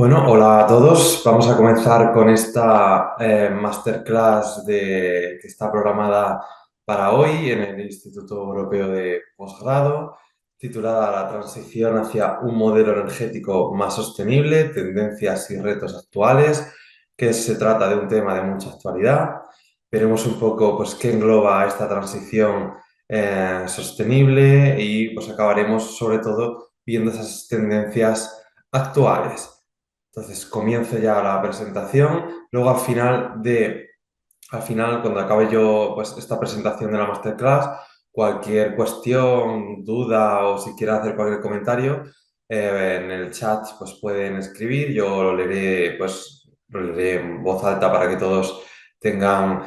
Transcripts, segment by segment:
Bueno, hola a todos. Vamos a comenzar con esta masterclass que está programada para hoy en el Instituto Europeo de Posgrado, titulada La transición hacia un modelo energético más sostenible, tendencias y retos actuales, que se trata de un tema de mucha actualidad. Veremos un poco pues, qué engloba esta transición sostenible y pues, acabaremos sobre todo viendo esas tendencias actuales. Entonces comienzo ya la presentación. Luego al final, cuando acabe yo pues, esta presentación de la masterclass, cualquier cuestión, duda o si quieren hacer cualquier comentario, en el chat pues pueden escribir. Yo lo leeré en voz alta para que todos tengan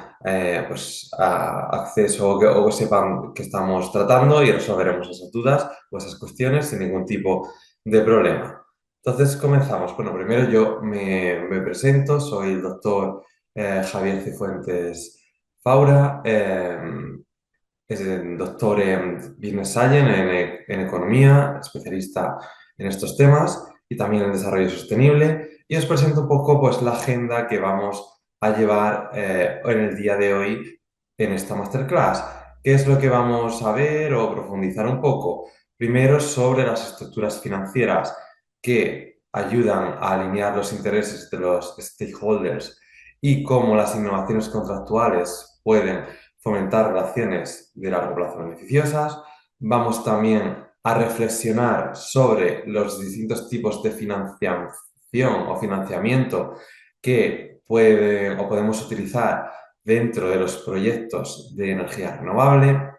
acceso o que sepan que estamos tratando y resolveremos esas dudas o esas cuestiones sin ningún tipo de problema. Entonces comenzamos. Bueno, primero yo me presento, soy el doctor Javier Cifuentes Faura, es doctor en Business Science, en economía, especialista en estos temas y también en desarrollo sostenible. Y os presento un poco pues, la agenda que vamos a llevar en el día de hoy en esta masterclass. ¿Qué es lo que vamos a ver o profundizar un poco? Primero sobre las estructuras financieras que ayudan a alinear los intereses de los stakeholders y cómo las innovaciones contractuales pueden fomentar relaciones de largo plazo beneficiosas. Vamos también a reflexionar sobre los distintos tipos de financiación o financiamiento que pueden o podemos utilizar dentro de los proyectos de energía renovable.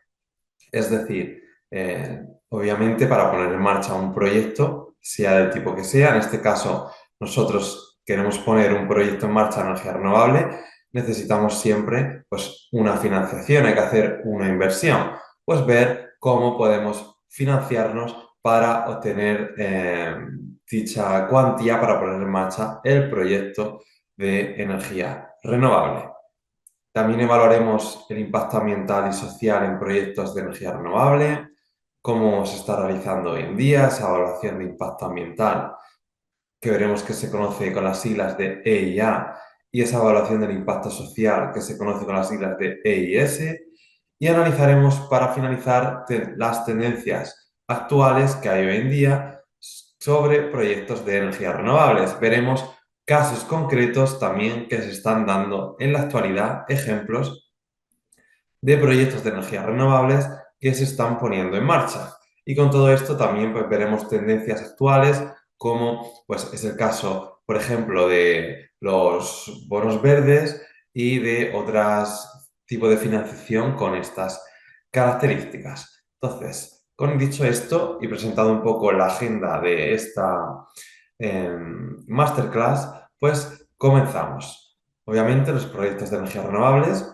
Es decir, obviamente para poner en marcha un proyecto, sea del tipo que sea, en este caso nosotros queremos poner un proyecto en marcha de energía renovable, necesitamos siempre pues, una financiación, hay que hacer una inversión, pues ver cómo podemos financiarnos para obtener dicha cuantía para poner en marcha el proyecto de energía renovable. También evaluaremos el impacto ambiental y social en proyectos de energía renovable, cómo se está realizando hoy en día esa evaluación de impacto ambiental, que veremos que se conoce con las siglas de EIA, y esa evaluación del impacto social, que se conoce con las siglas de EIS, y analizaremos para finalizar las tendencias actuales que hay hoy en día sobre proyectos de energías renovables. Veremos casos concretos también que se están dando en la actualidad, ejemplos de proyectos de energías renovables que se están poniendo en marcha. Y con todo esto también pues, veremos tendencias actuales como pues, es el caso, por ejemplo, de los bonos verdes y de otros tipos de financiación con estas características. Entonces, con dicho esto y presentado un poco la agenda de esta masterclass, pues comenzamos. Obviamente los proyectos de energías renovables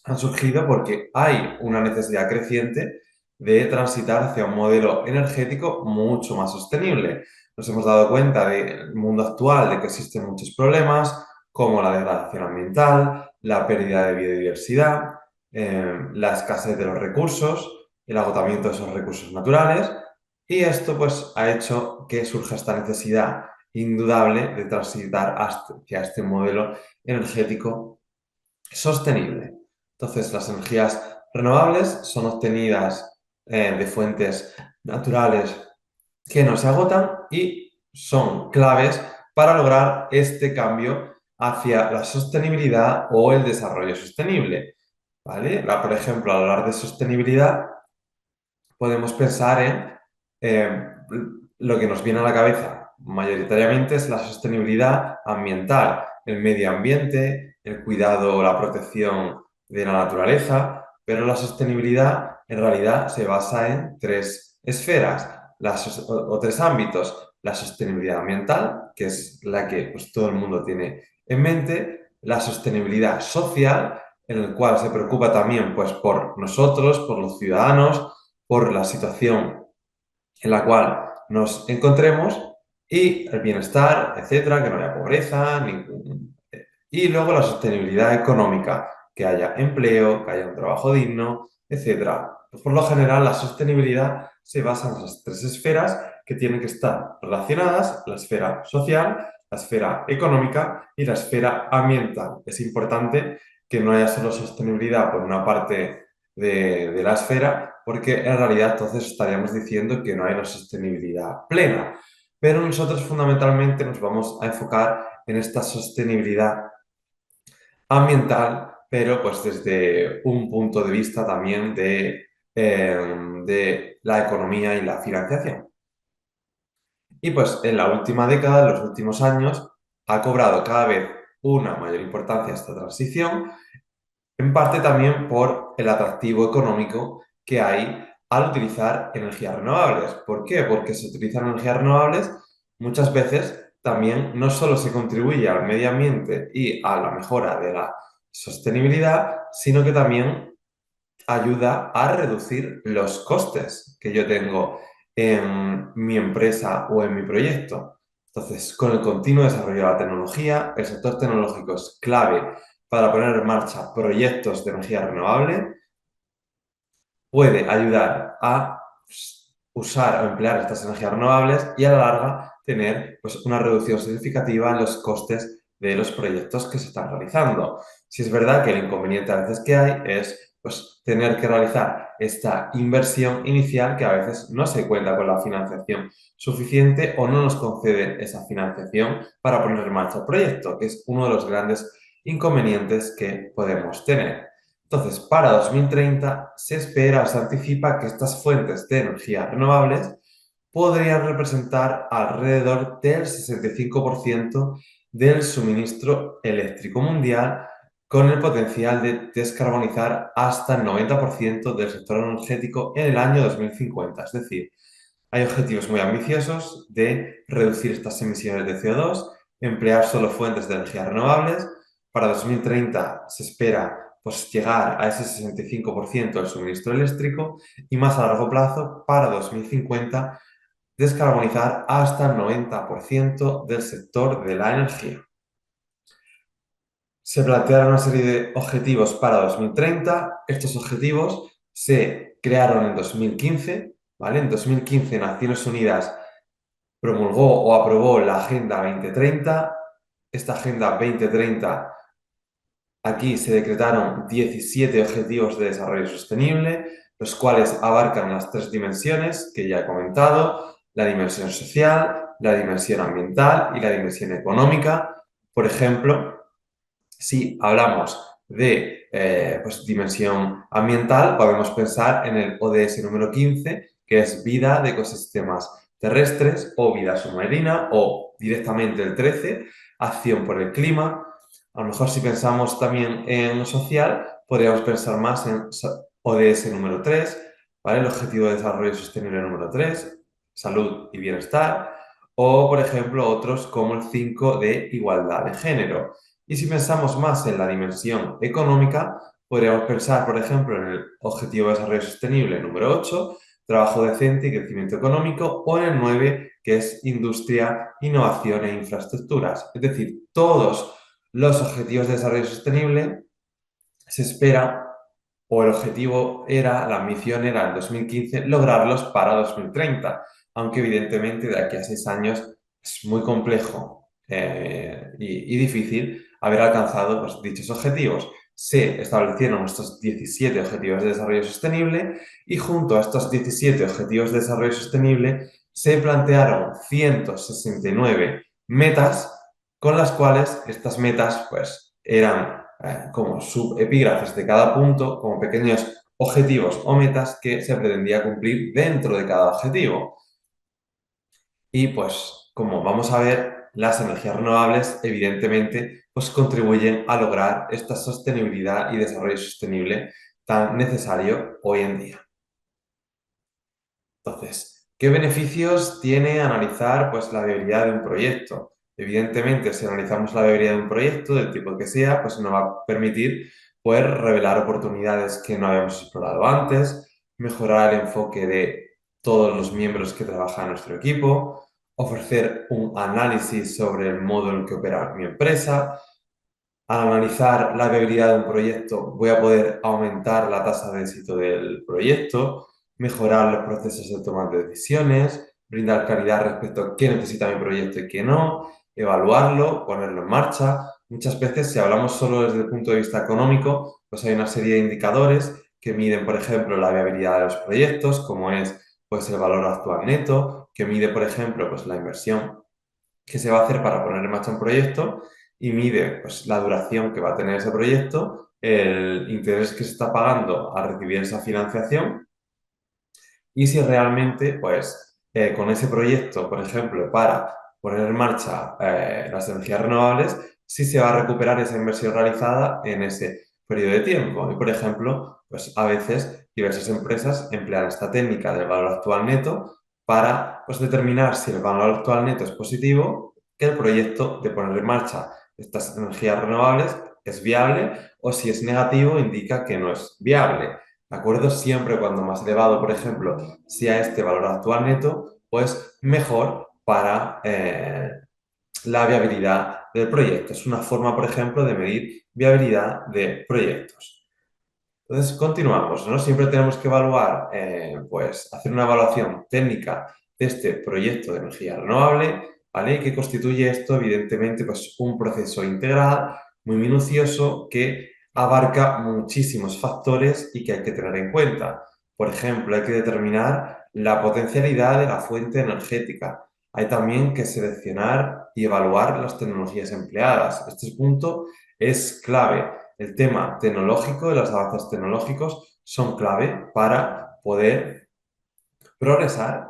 han surgido porque hay una necesidad creciente de transitar hacia un modelo energético mucho más sostenible. Nos hemos dado cuenta del mundo actual de que existen muchos problemas como la degradación ambiental, la pérdida de biodiversidad, la escasez de los recursos, el agotamiento de esos recursos naturales y esto pues ha hecho que surja esta necesidad indudable de transitar hacia este modelo energético sostenible. Entonces, las energías renovables son obtenidas de fuentes naturales que no se agotan y son claves para lograr este cambio hacia la sostenibilidad o el desarrollo sostenible. ¿Vale? Por ejemplo, al hablar de sostenibilidad, podemos pensar en lo que nos viene a la cabeza mayoritariamente es la sostenibilidad ambiental, el medio ambiente, el cuidado o la protección de la naturaleza, pero la sostenibilidad en realidad se basa en tres esferas o tres ámbitos. La sostenibilidad ambiental, que es la que pues, todo el mundo tiene en mente, la sostenibilidad social, en el cual se preocupa también pues, por nosotros, por los ciudadanos, por la situación en la cual nos encontremos y el bienestar, etcétera, que no haya pobreza, y luego la sostenibilidad económica, que haya empleo, que haya un trabajo digno, etcétera. Pues por lo general, la sostenibilidad se basa en esas tres esferas que tienen que estar relacionadas: la esfera social, la esfera económica y la esfera ambiental. Es importante que no haya solo sostenibilidad por una parte de la esfera, porque en realidad entonces estaríamos diciendo que no hay una sostenibilidad plena. Pero nosotros fundamentalmente nos vamos a enfocar en esta sostenibilidad ambiental, pero pues desde un punto de vista también de la economía y la financiación. Y pues en la última década, en los últimos años, ha cobrado cada vez una mayor importancia esta transición, en parte también por el atractivo económico que hay al utilizar energías renovables. ¿Por qué? Porque se utilizan energías renovables muchas veces también no solo se contribuye al medio ambiente y a la mejora de la sostenibilidad, sino que también ayuda a reducir los costes que yo tengo en mi empresa o en mi proyecto. Entonces, con el continuo desarrollo de la tecnología, el sector tecnológico es clave para poner en marcha proyectos de energía renovable, puede ayudar a usar o emplear estas energías renovables y a la larga tener pues, una reducción significativa en los costes de los proyectos que se están realizando. Si es verdad que el inconveniente a veces que hay es pues, tener que realizar esta inversión inicial que a veces no se cuenta con la financiación suficiente o no nos concede esa financiación para poner en marcha el proyecto, que es uno de los grandes inconvenientes que podemos tener. Entonces, para 2030 se espera o se anticipa que estas fuentes de energía renovables podrían representar alrededor del 65% del suministro eléctrico mundial, con el potencial de descarbonizar hasta el 90% del sector energético en el año 2050. Es decir, hay objetivos muy ambiciosos de reducir estas emisiones de CO2, emplear solo fuentes de energía renovables. Para 2030 se espera pues, llegar a ese 65% del suministro eléctrico y más a largo plazo, para 2050, descarbonizar hasta el 90% del sector de la energía. Se plantearon una serie de objetivos para 2030. Estos objetivos se crearon en 2015, ¿vale? En 2015 Naciones Unidas promulgó o aprobó la Agenda 2030. Esta Agenda 2030, aquí se decretaron 17 objetivos de desarrollo sostenible, los cuales abarcan las tres dimensiones que ya he comentado: la dimensión social, la dimensión ambiental y la dimensión económica. Por ejemplo, si hablamos de pues, dimensión ambiental, podemos pensar en el ODS número 15, que es vida de ecosistemas terrestres o vida submarina, o directamente el 13, acción por el clima. A lo mejor si pensamos también en lo social, podríamos pensar más en ODS número 3, ¿vale? El Objetivo de Desarrollo Sostenible número 3, salud y bienestar, o por ejemplo otros como el 5 de igualdad de género. Y si pensamos más en la dimensión económica, podríamos pensar, por ejemplo, en el Objetivo de Desarrollo Sostenible número 8, trabajo decente y crecimiento económico, o en el 9, que es industria, innovación e infraestructuras. Es decir, todos los objetivos de desarrollo sostenible se espera, o el objetivo era, la ambición era en 2015, lograrlos para 2030, aunque evidentemente de aquí a 6 años es muy complejo y difícil haber alcanzado pues, dichos objetivos. Se establecieron estos 17 objetivos de desarrollo sostenible y junto a estos 17 objetivos de desarrollo sostenible se plantearon 169 metas, con las cuales estas metas pues, eran como subepígrafes de cada punto, como pequeños objetivos o metas que se pretendía cumplir dentro de cada objetivo. Y pues, como vamos a ver, las energías renovables evidentemente pues contribuyen a lograr esta sostenibilidad y desarrollo sostenible tan necesario hoy en día. Entonces, ¿qué beneficios tiene analizar pues, la viabilidad de un proyecto? Evidentemente, si analizamos la viabilidad de un proyecto, del tipo que sea, pues nos va a permitir poder revelar oportunidades que no habíamos explorado antes, mejorar el enfoque de todos los miembros que trabajan en nuestro equipo, ofrecer un análisis sobre el modo en que opera mi empresa. Al analizar la viabilidad de un proyecto, voy a poder aumentar la tasa de éxito del proyecto, mejorar los procesos de toma de decisiones, brindar claridad respecto a qué necesita mi proyecto y qué no, evaluarlo, ponerlo en marcha. Muchas veces, si hablamos solo desde el punto de vista económico, pues hay una serie de indicadores que miden, por ejemplo, la viabilidad de los proyectos, como es pues, el valor actual neto, que mide, por ejemplo, pues, la inversión que se va a hacer para poner en marcha un proyecto y mide pues, la duración que va a tener ese proyecto, el interés que se está pagando al recibir esa financiación y si realmente, pues, con ese proyecto, por ejemplo, para poner en marcha las energías renovables, si se va a recuperar esa inversión realizada en ese periodo de tiempo. Y, por ejemplo, pues a veces diversas empresas emplean esta técnica del valor actual neto para pues, determinar si el valor actual neto es positivo, que el proyecto de poner en marcha estas energías renovables es viable, o si es negativo, indica que no es viable. ¿De acuerdo? Siempre cuando más elevado, por ejemplo, sea este valor actual neto, pues mejor para la viabilidad del proyecto. Es una forma, por ejemplo, de medir viabilidad de proyectos. Entonces, continuamos, ¿no? Siempre tenemos que evaluar, pues, hacer una evaluación técnica de este proyecto de energía renovable, ¿vale? Que constituye esto, evidentemente, pues, un proceso integral, muy minucioso, que abarca muchísimos factores y que hay que tener en cuenta. Por ejemplo, hay que determinar la potencialidad de la fuente energética. Hay también que seleccionar y evaluar las tecnologías empleadas. Este punto es clave. El tema tecnológico y los avances tecnológicos son clave para poder progresar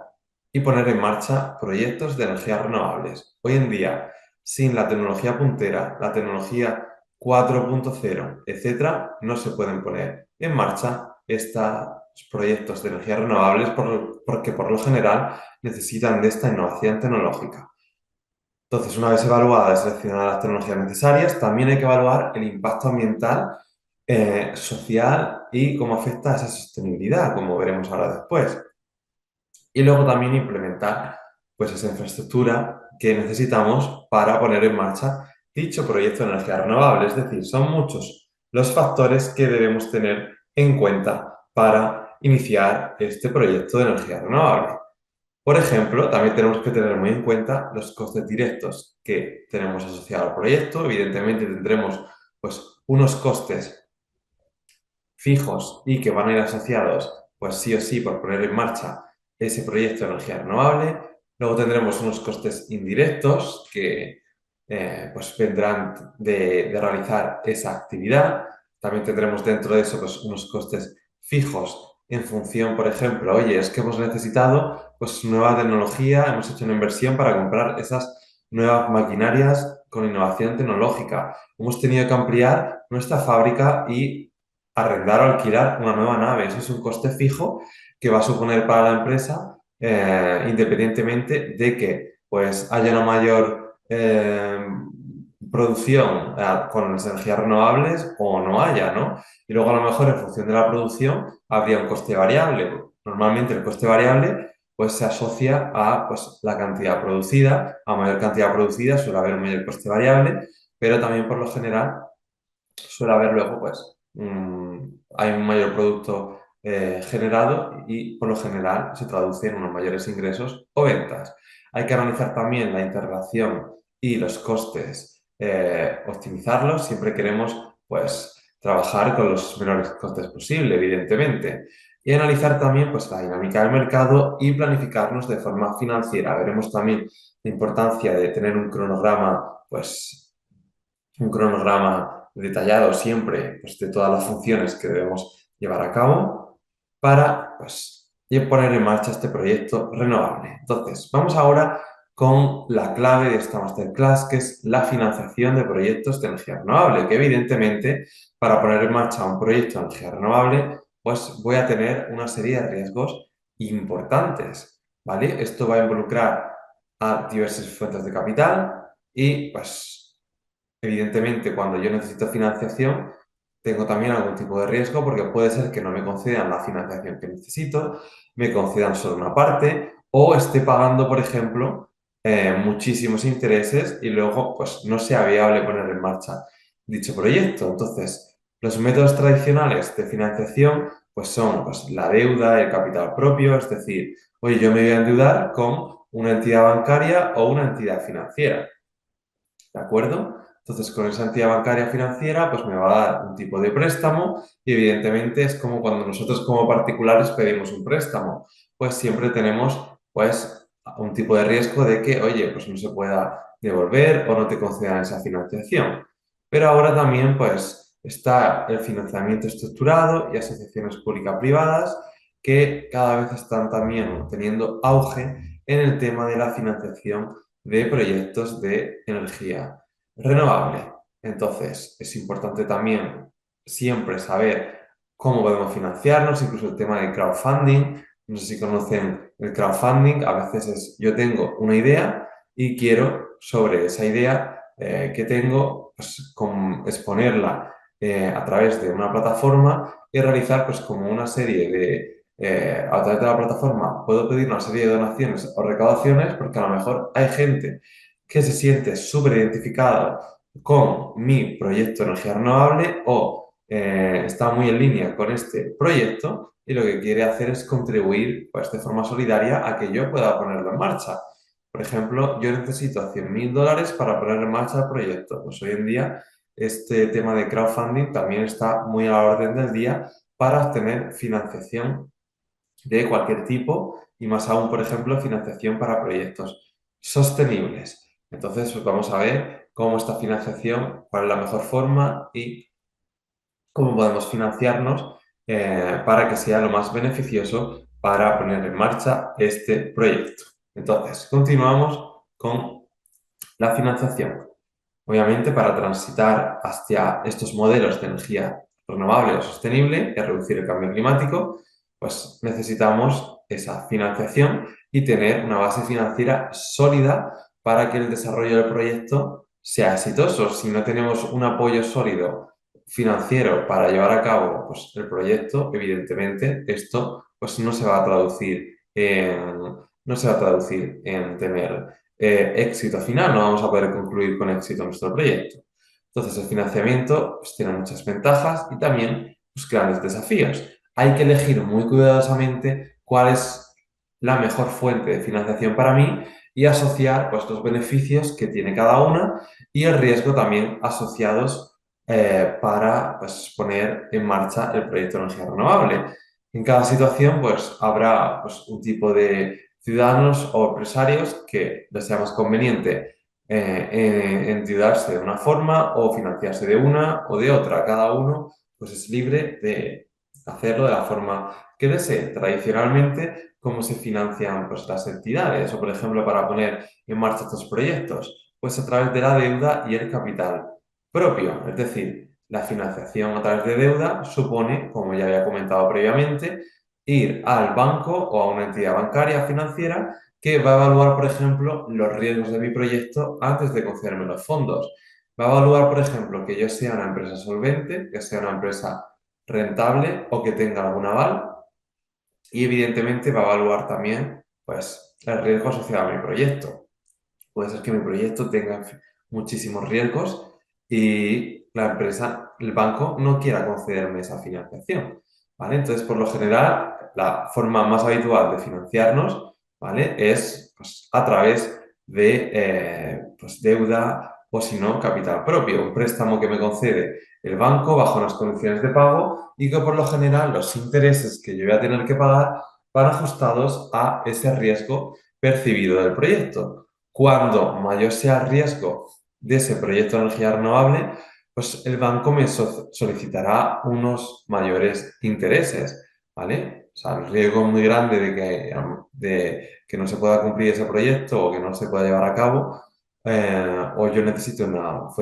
y poner en marcha proyectos de energías renovables. Hoy en día, sin la tecnología puntera, la tecnología 4.0, etcétera, no se pueden poner en marcha estos proyectos de energías renovables porque por lo general necesitan de esta innovación tecnológica. Entonces, una vez evaluadas y seleccionadas las tecnologías necesarias, también hay que evaluar el impacto ambiental, social y cómo afecta a esa sostenibilidad, como veremos ahora después. Y luego también implementar pues, esa infraestructura que necesitamos para poner en marcha dicho proyecto de energía renovable. Es decir, son muchos los factores que debemos tener en cuenta para iniciar este proyecto de energía renovable. Por ejemplo, también tenemos que tener muy en cuenta los costes directos que tenemos asociados al proyecto. Evidentemente tendremos pues, unos costes fijos y que van a ir asociados, pues sí o sí, por poner en marcha ese proyecto de energía renovable. Luego tendremos unos costes indirectos que pues vendrán de realizar esa actividad. También tendremos dentro de eso pues, unos costes fijos en función, por ejemplo, oye, es que hemos necesitado pues nueva tecnología, hemos hecho una inversión para comprar esas nuevas maquinarias con innovación tecnológica. Hemos tenido que ampliar nuestra fábrica y arrendar o alquilar una nueva nave. Eso es un coste fijo que va a suponer para la empresa, independientemente de que pues, haya una mayor producción con las energías renovables o no haya, ¿no? Y luego a lo mejor en función de la producción habría un coste variable. Normalmente el coste variable pues se asocia a pues, la cantidad producida. A mayor cantidad producida suele haber un mayor coste variable, pero también por lo general suele haber luego, pues, hay un mayor producto generado y por lo general se traduce en unos mayores ingresos o ventas. Hay que analizar también la interrelación y los costes, optimizarlos. Siempre queremos, pues, trabajar con los menores costes posible, evidentemente. Y analizar también, pues, la dinámica del mercado y planificarnos de forma financiera. Veremos también la importancia de tener un cronograma, pues, un cronograma detallado siempre pues, de todas las funciones que debemos llevar a cabo para pues, poner en marcha este proyecto renovable. Entonces, vamos ahora con la clave de esta masterclass, que es la financiación de proyectos de energía renovable, que evidentemente para poner en marcha un proyecto de energía renovable, pues voy a tener una serie de riesgos importantes, ¿vale? Esto va a involucrar a diversas fuentes de capital y pues evidentemente, cuando yo necesito financiación, tengo también algún tipo de riesgo porque puede ser que no me concedan la financiación que necesito, me concedan solo una parte o esté pagando, por ejemplo, muchísimos intereses y luego pues, no sea viable poner en marcha dicho proyecto. Entonces, los métodos tradicionales de financiación pues son pues, la deuda, el capital propio, es decir, oye, yo me voy a endeudar con una entidad bancaria o una entidad financiera. ¿De acuerdo? Entonces, con esa entidad bancaria financiera, pues me va a dar un tipo de préstamo y evidentemente es como cuando nosotros como particulares pedimos un préstamo, pues siempre tenemos pues un tipo de riesgo de que, oye, pues no se pueda devolver o no te concedan esa financiación. Pero ahora también pues está el financiamiento estructurado y asociaciones público-privadas que cada vez están también teniendo auge en el tema de la financiación de proyectos de energía renovable. Entonces, es importante también siempre saber cómo podemos financiarnos, incluso el tema de crowdfunding. No sé si conocen el crowdfunding, a veces es yo tengo una idea y quiero sobre esa idea que tengo, pues, exponerla a través de una plataforma y realizar pues como una serie de a través de la plataforma puedo pedir una serie de donaciones o recaudaciones porque a lo mejor hay gente que se siente súper identificada con mi proyecto de energía renovable o está muy en línea con este proyecto y lo que quiere hacer es contribuir pues, de forma solidaria a que yo pueda ponerlo en marcha. Por ejemplo, yo necesito 100.000 dólares para poner en marcha el proyecto. Pues hoy en día este tema de crowdfunding también está muy a la orden del día para obtener financiación de cualquier tipo y más aún, por ejemplo, financiación para proyectos sostenibles. Entonces, pues vamos a ver cómo esta financiación, cuál es la mejor forma y cómo podemos financiarnos para que sea lo más beneficioso para poner en marcha este proyecto. Entonces, continuamos con la financiación. Obviamente, para transitar hacia estos modelos de energía renovable o sostenible y reducir el cambio climático, pues necesitamos esa financiación y tener una base financiera sólida para que el desarrollo del proyecto sea exitoso. Si no tenemos un apoyo sólido financiero para llevar a cabo pues, el proyecto, evidentemente esto pues, no se va a traducir en tener éxito final, no vamos a poder concluir con éxito nuestro proyecto. Entonces, el financiamiento pues, tiene muchas ventajas y también pues, grandes desafíos. Hay que elegir muy cuidadosamente cuál es la mejor fuente de financiación para mí y asociar pues, los beneficios que tiene cada una y el riesgo también asociados para pues, poner en marcha el proyecto de energía renovable. En cada situación pues, habrá pues, un tipo de ciudadanos o empresarios que les sea más conveniente endeudarse de una forma o financiarse de una o de otra. Cada uno pues, es libre de hacerlo de la forma que desee. Tradicionalmente, ¿cómo se financian pues, las entidades o, por ejemplo, para poner en marcha estos proyectos? Pues a través de la deuda y el capital propio. Es decir, la financiación a través de deuda supone, como ya había comentado previamente, ir al banco o a una entidad bancaria financiera que va a evaluar, por ejemplo, los riesgos de mi proyecto antes de concederme los fondos. Va a evaluar, por ejemplo, que yo sea una empresa solvente, que sea una empresa rentable o que tenga algún aval y evidentemente va a evaluar también pues, el riesgo asociado a mi proyecto. Puede ser que mi proyecto tenga muchísimos riesgos y la empresa, el banco, no quiera concederme esa financiación, ¿vale? Entonces, por lo general, la forma más habitual de financiarnos, ¿vale? Es pues, a través de pues, deuda o, si no, capital propio, un préstamo que me concede el banco bajo unas condiciones de pago y que, por lo general, los intereses que yo voy a tener que pagar van ajustados a ese riesgo percibido del proyecto. Cuando mayor sea el riesgo de ese proyecto de energía renovable, pues el banco me solicitará unos mayores intereses, ¿vale? O sea, el riesgo es muy grande de que no se pueda cumplir ese proyecto o que no se pueda llevar a cabo, o yo necesito unas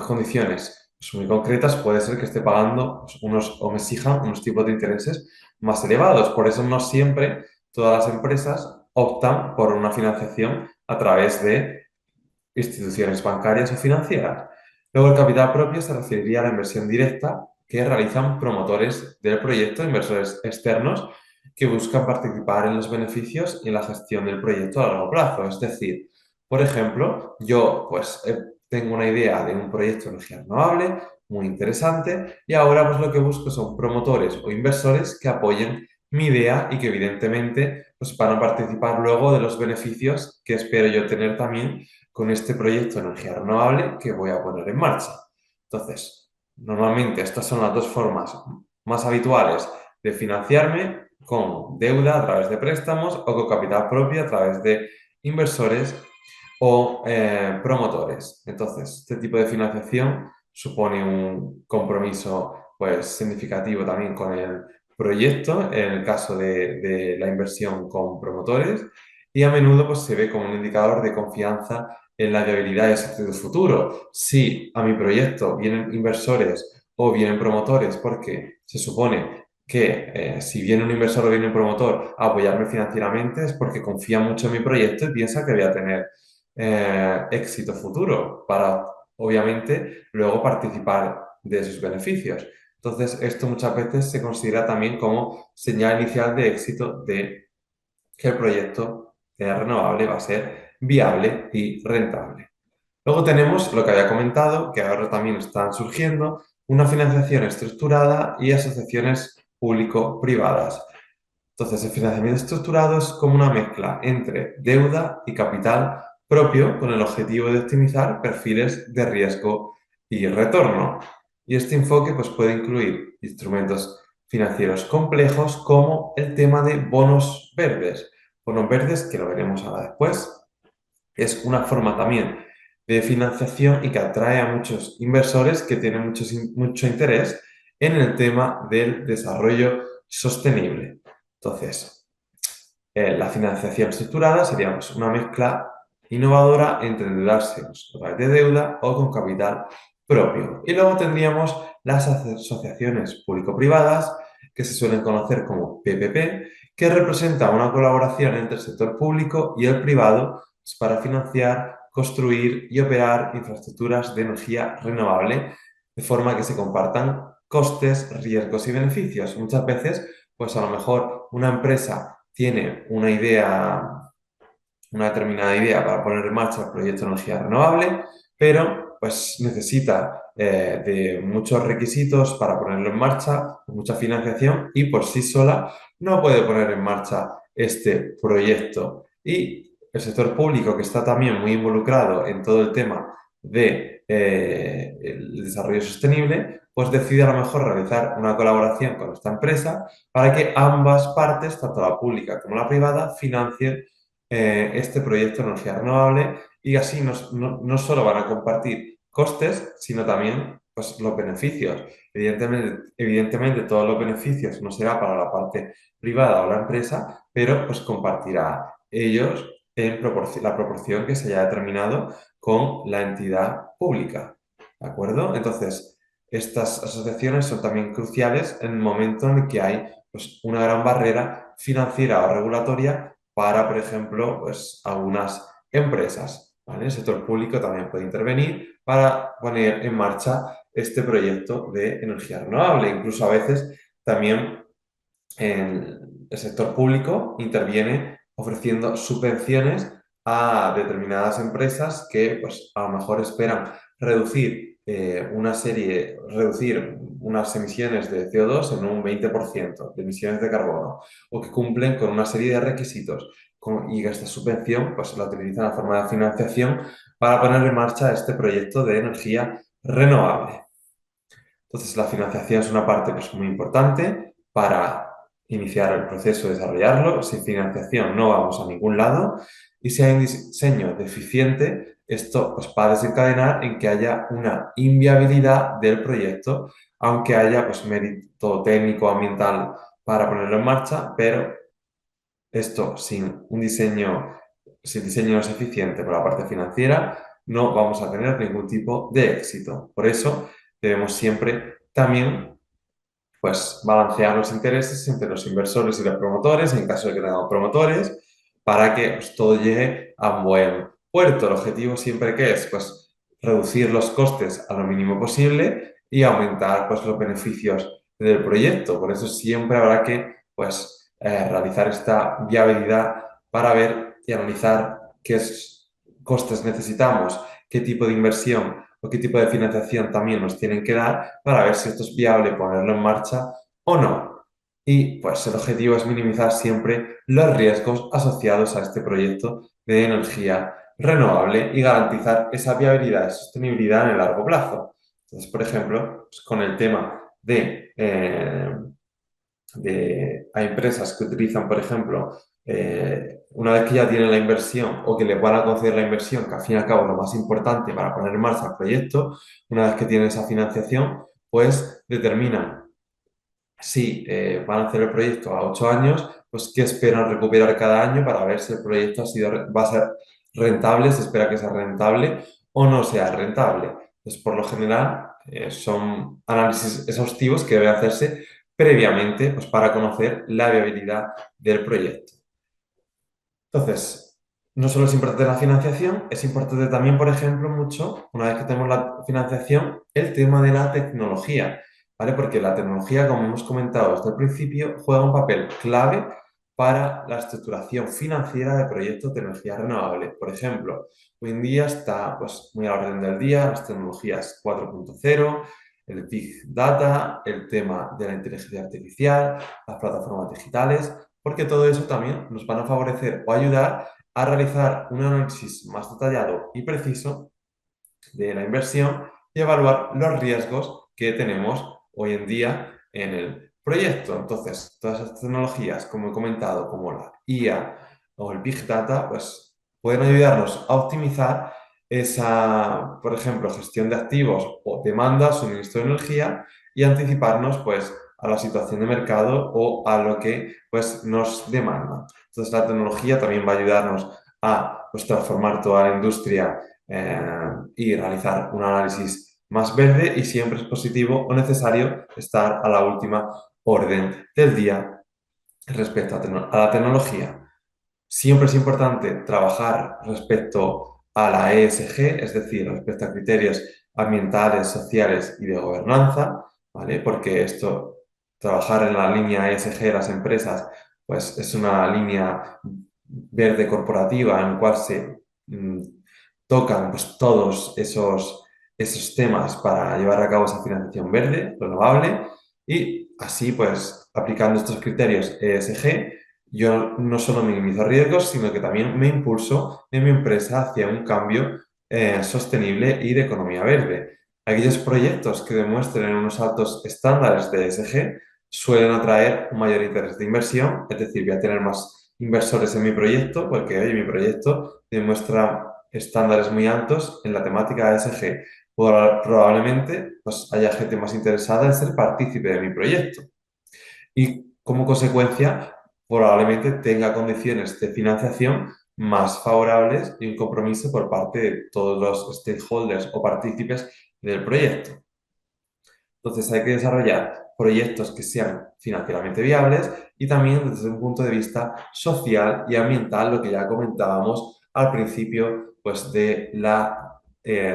condiciones pues, muy concretas, puede ser que esté pagando pues, o me exijan unos tipos de intereses más elevados. Por eso no siempre todas las empresas optan por una financiación a través de instituciones bancarias o financieras. Luego, el capital propio se referiría a la inversión directa que realizan promotores del proyecto, inversores externos, que buscan participar en los beneficios y en la gestión del proyecto a largo plazo. Es decir, por ejemplo, yo pues tengo una idea de un proyecto de energía renovable, muy interesante y ahora pues lo que busco son promotores o inversores que apoyen mi idea y que evidentemente pues van a participar luego de los beneficios que espero yo tener también con este proyecto de energía renovable que voy a poner en marcha. Entonces, normalmente estas son las dos formas más habituales de financiarme: con deuda a través de préstamos o con capital propio a través de inversores o promotores. Entonces, este tipo de financiación supone un compromiso pues, significativo también con el proyecto, en el caso de la inversión con promotores, y a menudo pues, se ve como un indicador de confianza en la viabilidad y el sentido futuro. Si a mi proyecto vienen inversores o vienen promotores, porque se supone que si viene un inversor o viene un promotor a apoyarme financieramente, es porque confía mucho en mi proyecto y piensa que voy a tener éxito futuro para, obviamente, luego participar de sus beneficios. Entonces, esto muchas veces se considera también como señal inicial de éxito de que el proyecto renovable va a ser viable y rentable. Luego tenemos lo que había comentado, que ahora también están surgiendo, una financiación estructurada y asociaciones público-privadas. Entonces, el financiamiento estructurado es como una mezcla entre deuda y capital propio con el objetivo de optimizar perfiles de riesgo y retorno. Y este enfoque pues, puede incluir instrumentos financieros complejos como el tema de bonos verdes. Bonos verdes, que lo veremos ahora después, es una forma también de financiación y que atrae a muchos inversores que tienen mucho interés en el tema del desarrollo sostenible. Entonces, la financiación estructurada sería pues, una mezcla innovadora entre endeudarse pues, a través de deuda o con capital propio. Y luego tendríamos las asociaciones público-privadas, que se suelen conocer como PPP, que representan una colaboración entre el sector público y el privado pues, para financiar, construir y operar infraestructuras de energía renovable, de forma que se compartan costes, riesgos y beneficios. Muchas veces, pues a lo mejor una empresa tiene una idea, una determinada idea para poner en marcha el proyecto de energía renovable, pero pues necesita de muchos requisitos para ponerlo en marcha, mucha financiación y por sí sola no puede poner en marcha este proyecto. Y el sector público, que está también muy involucrado en todo el tema de el desarrollo sostenible, pues decide a lo mejor realizar una colaboración con esta empresa para que ambas partes, tanto la pública como la privada, financien este proyecto de energía renovable y así no solo van a compartir costes, sino también pues, los beneficios. Evidentemente, todos los beneficios no será para la parte privada o la empresa, pero pues compartirá ellos en la proporción que se haya determinado con la entidad pública. ¿De acuerdo? Entonces, estas asociaciones son también cruciales en el momento en el que hay pues, una gran barrera financiera o regulatoria para, por ejemplo, pues, algunas empresas. ¿Vale? El sector público también puede intervenir para poner en marcha este proyecto de energía renovable. Incluso a veces también el sector público interviene ofreciendo subvenciones a determinadas empresas que pues, a lo mejor esperan reducir unas emisiones de CO2 en un 20% de emisiones de carbono, o que cumplen con una serie de requisitos. Y esta subvención pues, la utilizan a forma de financiación para poner en marcha este proyecto de energía renovable. Entonces, la financiación es una parte pues, muy importante para iniciar el proceso de desarrollarlo. Sin financiación no vamos a ningún lado. Y si hay un diseño deficiente, esto pues, va a desencadenar en que haya una inviabilidad del proyecto, aunque haya pues, mérito técnico, ambiental para ponerlo en marcha, pero esto sin diseño no es eficiente por la parte financiera, no vamos a tener ningún tipo de éxito. Por eso debemos siempre también pues, balancear los intereses entre los inversores y los promotores, en caso de que tengamos promotores, para que pues, todo llegue a un buen puerto. El objetivo siempre que es pues, reducir los costes a lo mínimo posible y aumentar pues, los beneficios del proyecto. Por eso siempre habrá que pues, realizar esta viabilidad para ver y analizar qué costes necesitamos, qué tipo de inversión o qué tipo de financiación también nos tienen que dar para ver si esto es viable ponerlo en marcha o no. Y pues el objetivo es minimizar siempre los riesgos asociados a este proyecto de energía renovable y garantizar esa viabilidad y sostenibilidad en el largo plazo. Entonces, por ejemplo, pues con el tema hay empresas que utilizan, por ejemplo, una vez que ya tienen la inversión o que les van a conceder la inversión, que al fin y al cabo es lo más importante para poner en marcha el proyecto, una vez que tienen esa financiación, pues determinan si van a hacer el proyecto a 8 años, pues qué esperan recuperar cada año para ver si el proyecto va a ser rentable, se espera que sea rentable o no sea rentable. Entonces, por lo general, son análisis exhaustivos que deben hacerse previamente, pues, para conocer la viabilidad del proyecto. Entonces, no solo es importante la financiación, es importante también, por ejemplo, mucho, una vez que tenemos la financiación, el tema de la tecnología, ¿vale? Porque la tecnología, como hemos comentado desde el principio, juega un papel clave para la estructuración financiera de proyectos de energía renovable. Por ejemplo, hoy en día está, pues, muy a la orden del día las tecnologías 4.0, el Big Data, el tema de la inteligencia artificial, las plataformas digitales, porque todo eso también nos van a favorecer o ayudar a realizar un análisis más detallado y preciso de la inversión y evaluar los riesgos que tenemos hoy en día en el proyecto. Entonces, todas estas tecnologías, como he comentado, como la IA o el Big Data, pues pueden ayudarnos a optimizar esa, por ejemplo, gestión de activos o demanda, suministro de energía y anticiparnos, pues, a la situación de mercado o a lo que, pues, nos demanda. Entonces, la tecnología también va a ayudarnos a, pues, transformar toda la industria y realizar un análisis más verde, y siempre es positivo o necesario estar a la última orden del día respecto a la tecnología. Siempre es importante trabajar respecto a la ESG, es decir, respecto a criterios ambientales, sociales y de gobernanza, ¿vale? Porque trabajar en la línea ESG de las empresas, pues es una línea verde corporativa en la cual se tocan, pues, todos esos temas para llevar a cabo esa financiación verde, renovable, y así, pues, aplicando estos criterios ESG, yo no solo minimizo riesgos, sino que también me impulso en mi empresa hacia un cambio sostenible y de economía verde. Aquellos proyectos que demuestren unos altos estándares de ESG suelen atraer un mayor interés de inversión, es decir, voy a tener más inversores en mi proyecto porque, oye, mi proyecto demuestra estándares muy altos en la temática ESG. Probablemente, pues, haya gente más interesada en ser partícipe de mi proyecto. Y como consecuencia, probablemente tenga condiciones de financiación más favorables y un compromiso por parte de todos los stakeholders o partícipes del proyecto. Entonces hay que desarrollar proyectos que sean financieramente viables y también desde un punto de vista social y ambiental, lo que ya comentábamos al principio, pues, de la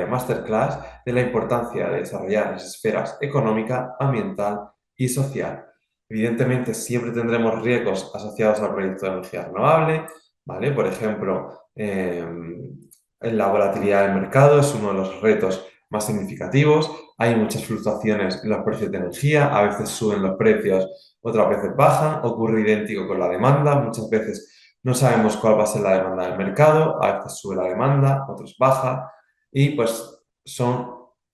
masterclass, de la importancia de desarrollar las esferas económica, ambiental y social. Evidentemente, siempre tendremos riesgos asociados al proyecto de energía renovable, ¿vale? Por ejemplo, la volatilidad del mercado es uno de los retos más significativos. Hay muchas fluctuaciones en los precios de energía, a veces suben los precios, otras veces bajan, ocurre idéntico con la demanda, muchas veces no sabemos cuál va a ser la demanda del mercado, a veces sube la demanda, otras baja, y pues son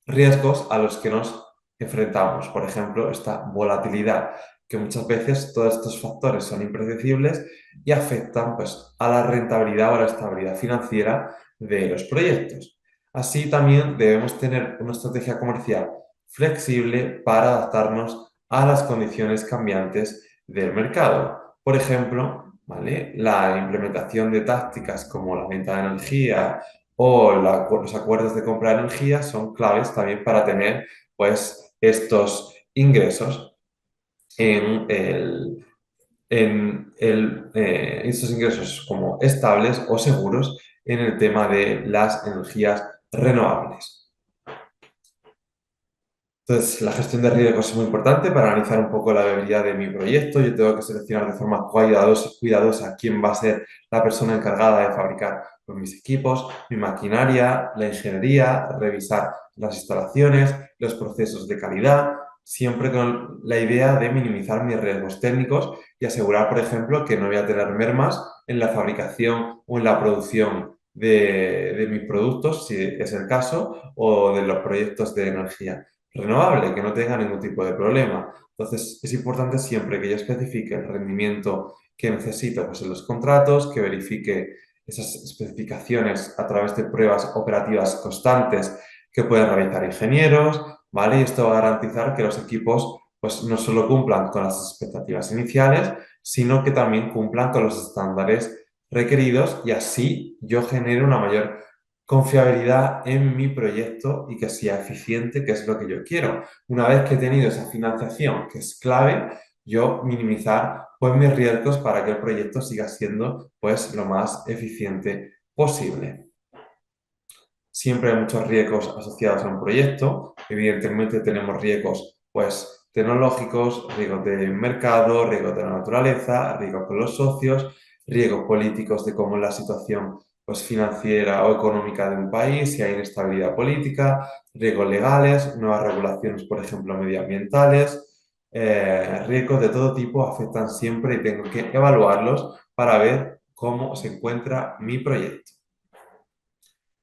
riesgos a los que nos enfrentamos. Por ejemplo, esta volatilidad, que muchas veces todos estos factores son impredecibles y afectan, pues, a la rentabilidad o a la estabilidad financiera de los proyectos. Así también debemos tener una estrategia comercial flexible para adaptarnos a las condiciones cambiantes del mercado. Por ejemplo, ¿vale? La implementación de tácticas como la venta de energía o los acuerdos de compra de energía son claves también para tener, pues, estos ingresos en estos ingresos como estables o seguros en el tema de las energías renovables. Entonces, la gestión de riesgos es muy importante para analizar un poco la viabilidad de mi proyecto. Yo tengo que seleccionar de forma cuidadosa quién va a ser la persona encargada de fabricar, pues, mis equipos, mi maquinaria, la ingeniería, revisar las instalaciones, los procesos de calidad, siempre con la idea de minimizar mis riesgos técnicos y asegurar, por ejemplo, que no voy a tener mermas en la fabricación o en la producción de mis productos, si es el caso, o de los proyectos de energía renovable, que no tenga ningún tipo de problema. Entonces, es importante siempre que yo especifique el rendimiento que necesito pues, en los contratos, que verifique esas especificaciones a través de pruebas operativas constantes que pueden realizar ingenieros, ¿vale? Y esto va a garantizar que los equipos pues, no solo cumplan con las expectativas iniciales, sino que también cumplan con los estándares requeridos y así yo genero una mayor confiabilidad en mi proyecto y que sea eficiente, que es lo que yo quiero. Una vez que he tenido esa financiación, que es clave, yo minimizar pues mis riesgos para que el proyecto siga siendo pues lo más eficiente posible. Siempre hay muchos riesgos asociados a un proyecto. Evidentemente tenemos riesgos pues, tecnológicos, riesgos de mercado, riesgos de la naturaleza, riesgos con los socios, riesgos políticos de cómo es la situación pues, financiera o económica de un país, si hay inestabilidad política, riesgos legales, nuevas regulaciones, por ejemplo, medioambientales. Riesgos de todo tipo afectan siempre y tengo que evaluarlos para ver cómo se encuentra mi proyecto.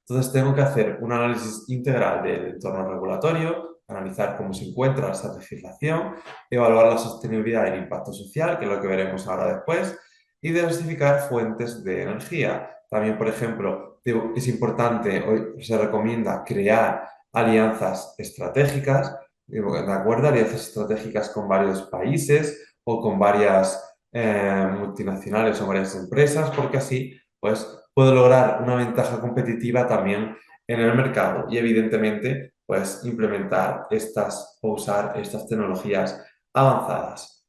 Entonces tengo que hacer un análisis integral del entorno regulatorio, analizar cómo se encuentra esa legislación, evaluar la sostenibilidad y el impacto social, que es lo que veremos ahora después, y diversificar fuentes de energía. También, por ejemplo, es importante, hoy se recomienda crear alianzas estratégicas, ¿de acuerdo? Alianzas estratégicas con varios países o con varias multinacionales o varias empresas, porque así, pues, puedo lograr una ventaja competitiva también en el mercado y evidentemente pues implementar estas o usar estas tecnologías avanzadas.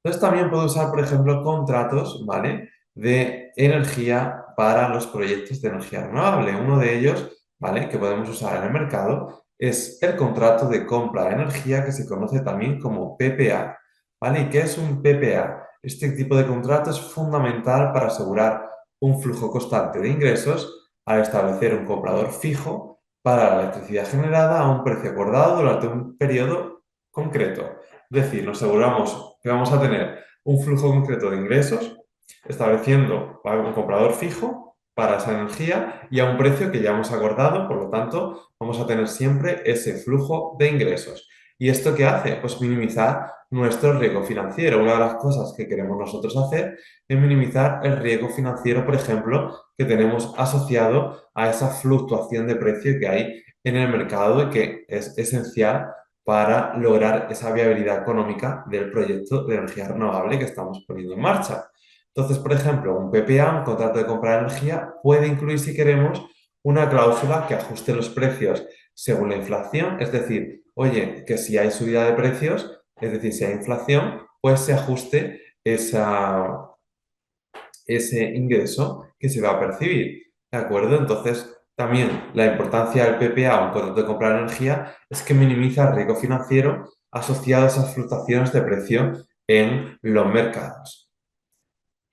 Entonces también puedo usar, por ejemplo, contratos, ¿vale? De energía para los proyectos de energía renovable. Uno de ellos, ¿vale? Que podemos usar en el mercado es el contrato de compra de energía que se conoce también como PPA, ¿vale? ¿Y qué es un PPA? Este tipo de contrato es fundamental para asegurar un flujo constante de ingresos al establecer un comprador fijo para la electricidad generada a un precio acordado durante un periodo concreto. Es decir, nos aseguramos que vamos a tener un flujo concreto de ingresos, estableciendo un comprador fijo para esa energía y a un precio que ya hemos acordado, por lo tanto, vamos a tener siempre ese flujo de ingresos. ¿Y esto qué hace? Pues minimizar nuestro riesgo financiero. Una de las cosas que queremos nosotros hacer es minimizar el riesgo financiero, por ejemplo, que tenemos asociado a esa fluctuación de precio que hay en el mercado y que es esencial para lograr esa viabilidad económica del proyecto de energía renovable que estamos poniendo en marcha. Entonces, por ejemplo, un PPA, un contrato de compra de energía, puede incluir, si queremos, una cláusula que ajuste los precios según la inflación, es decir, oye, que si hay subida de precios, es decir, si hay inflación, pues se ajuste ese ingreso que se va a percibir. ¿De acuerdo? Entonces, también la importancia del PPA o un contrato de compra de energía es que minimiza el riesgo financiero asociado a esas fluctuaciones de precio en los mercados.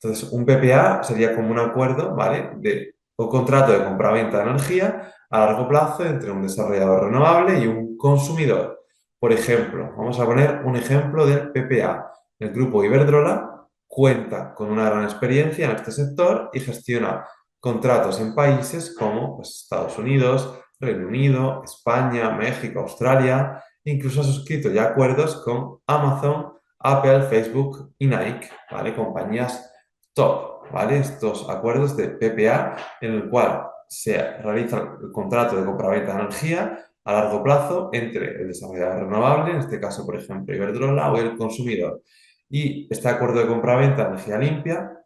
Entonces, un PPA sería como un acuerdo, ¿vale? De un contrato de compra-venta de energía a largo plazo entre un desarrollador renovable y un consumidor. Por ejemplo, vamos a poner un ejemplo del PPA. El grupo Iberdrola cuenta con una gran experiencia en este sector y gestiona contratos en países como pues, Estados Unidos, Reino Unido, España, México, Australia. Incluso ha suscrito ya acuerdos con Amazon, Apple, Facebook y Nike, ¿vale? Compañías top, ¿vale? Estos acuerdos de PPA en el cual se realiza el contrato de compraventa de energía a largo plazo entre el desarrollador renovable, en este caso, por ejemplo, Iberdrola, o el consumidor. Y este acuerdo de compraventa de energía limpia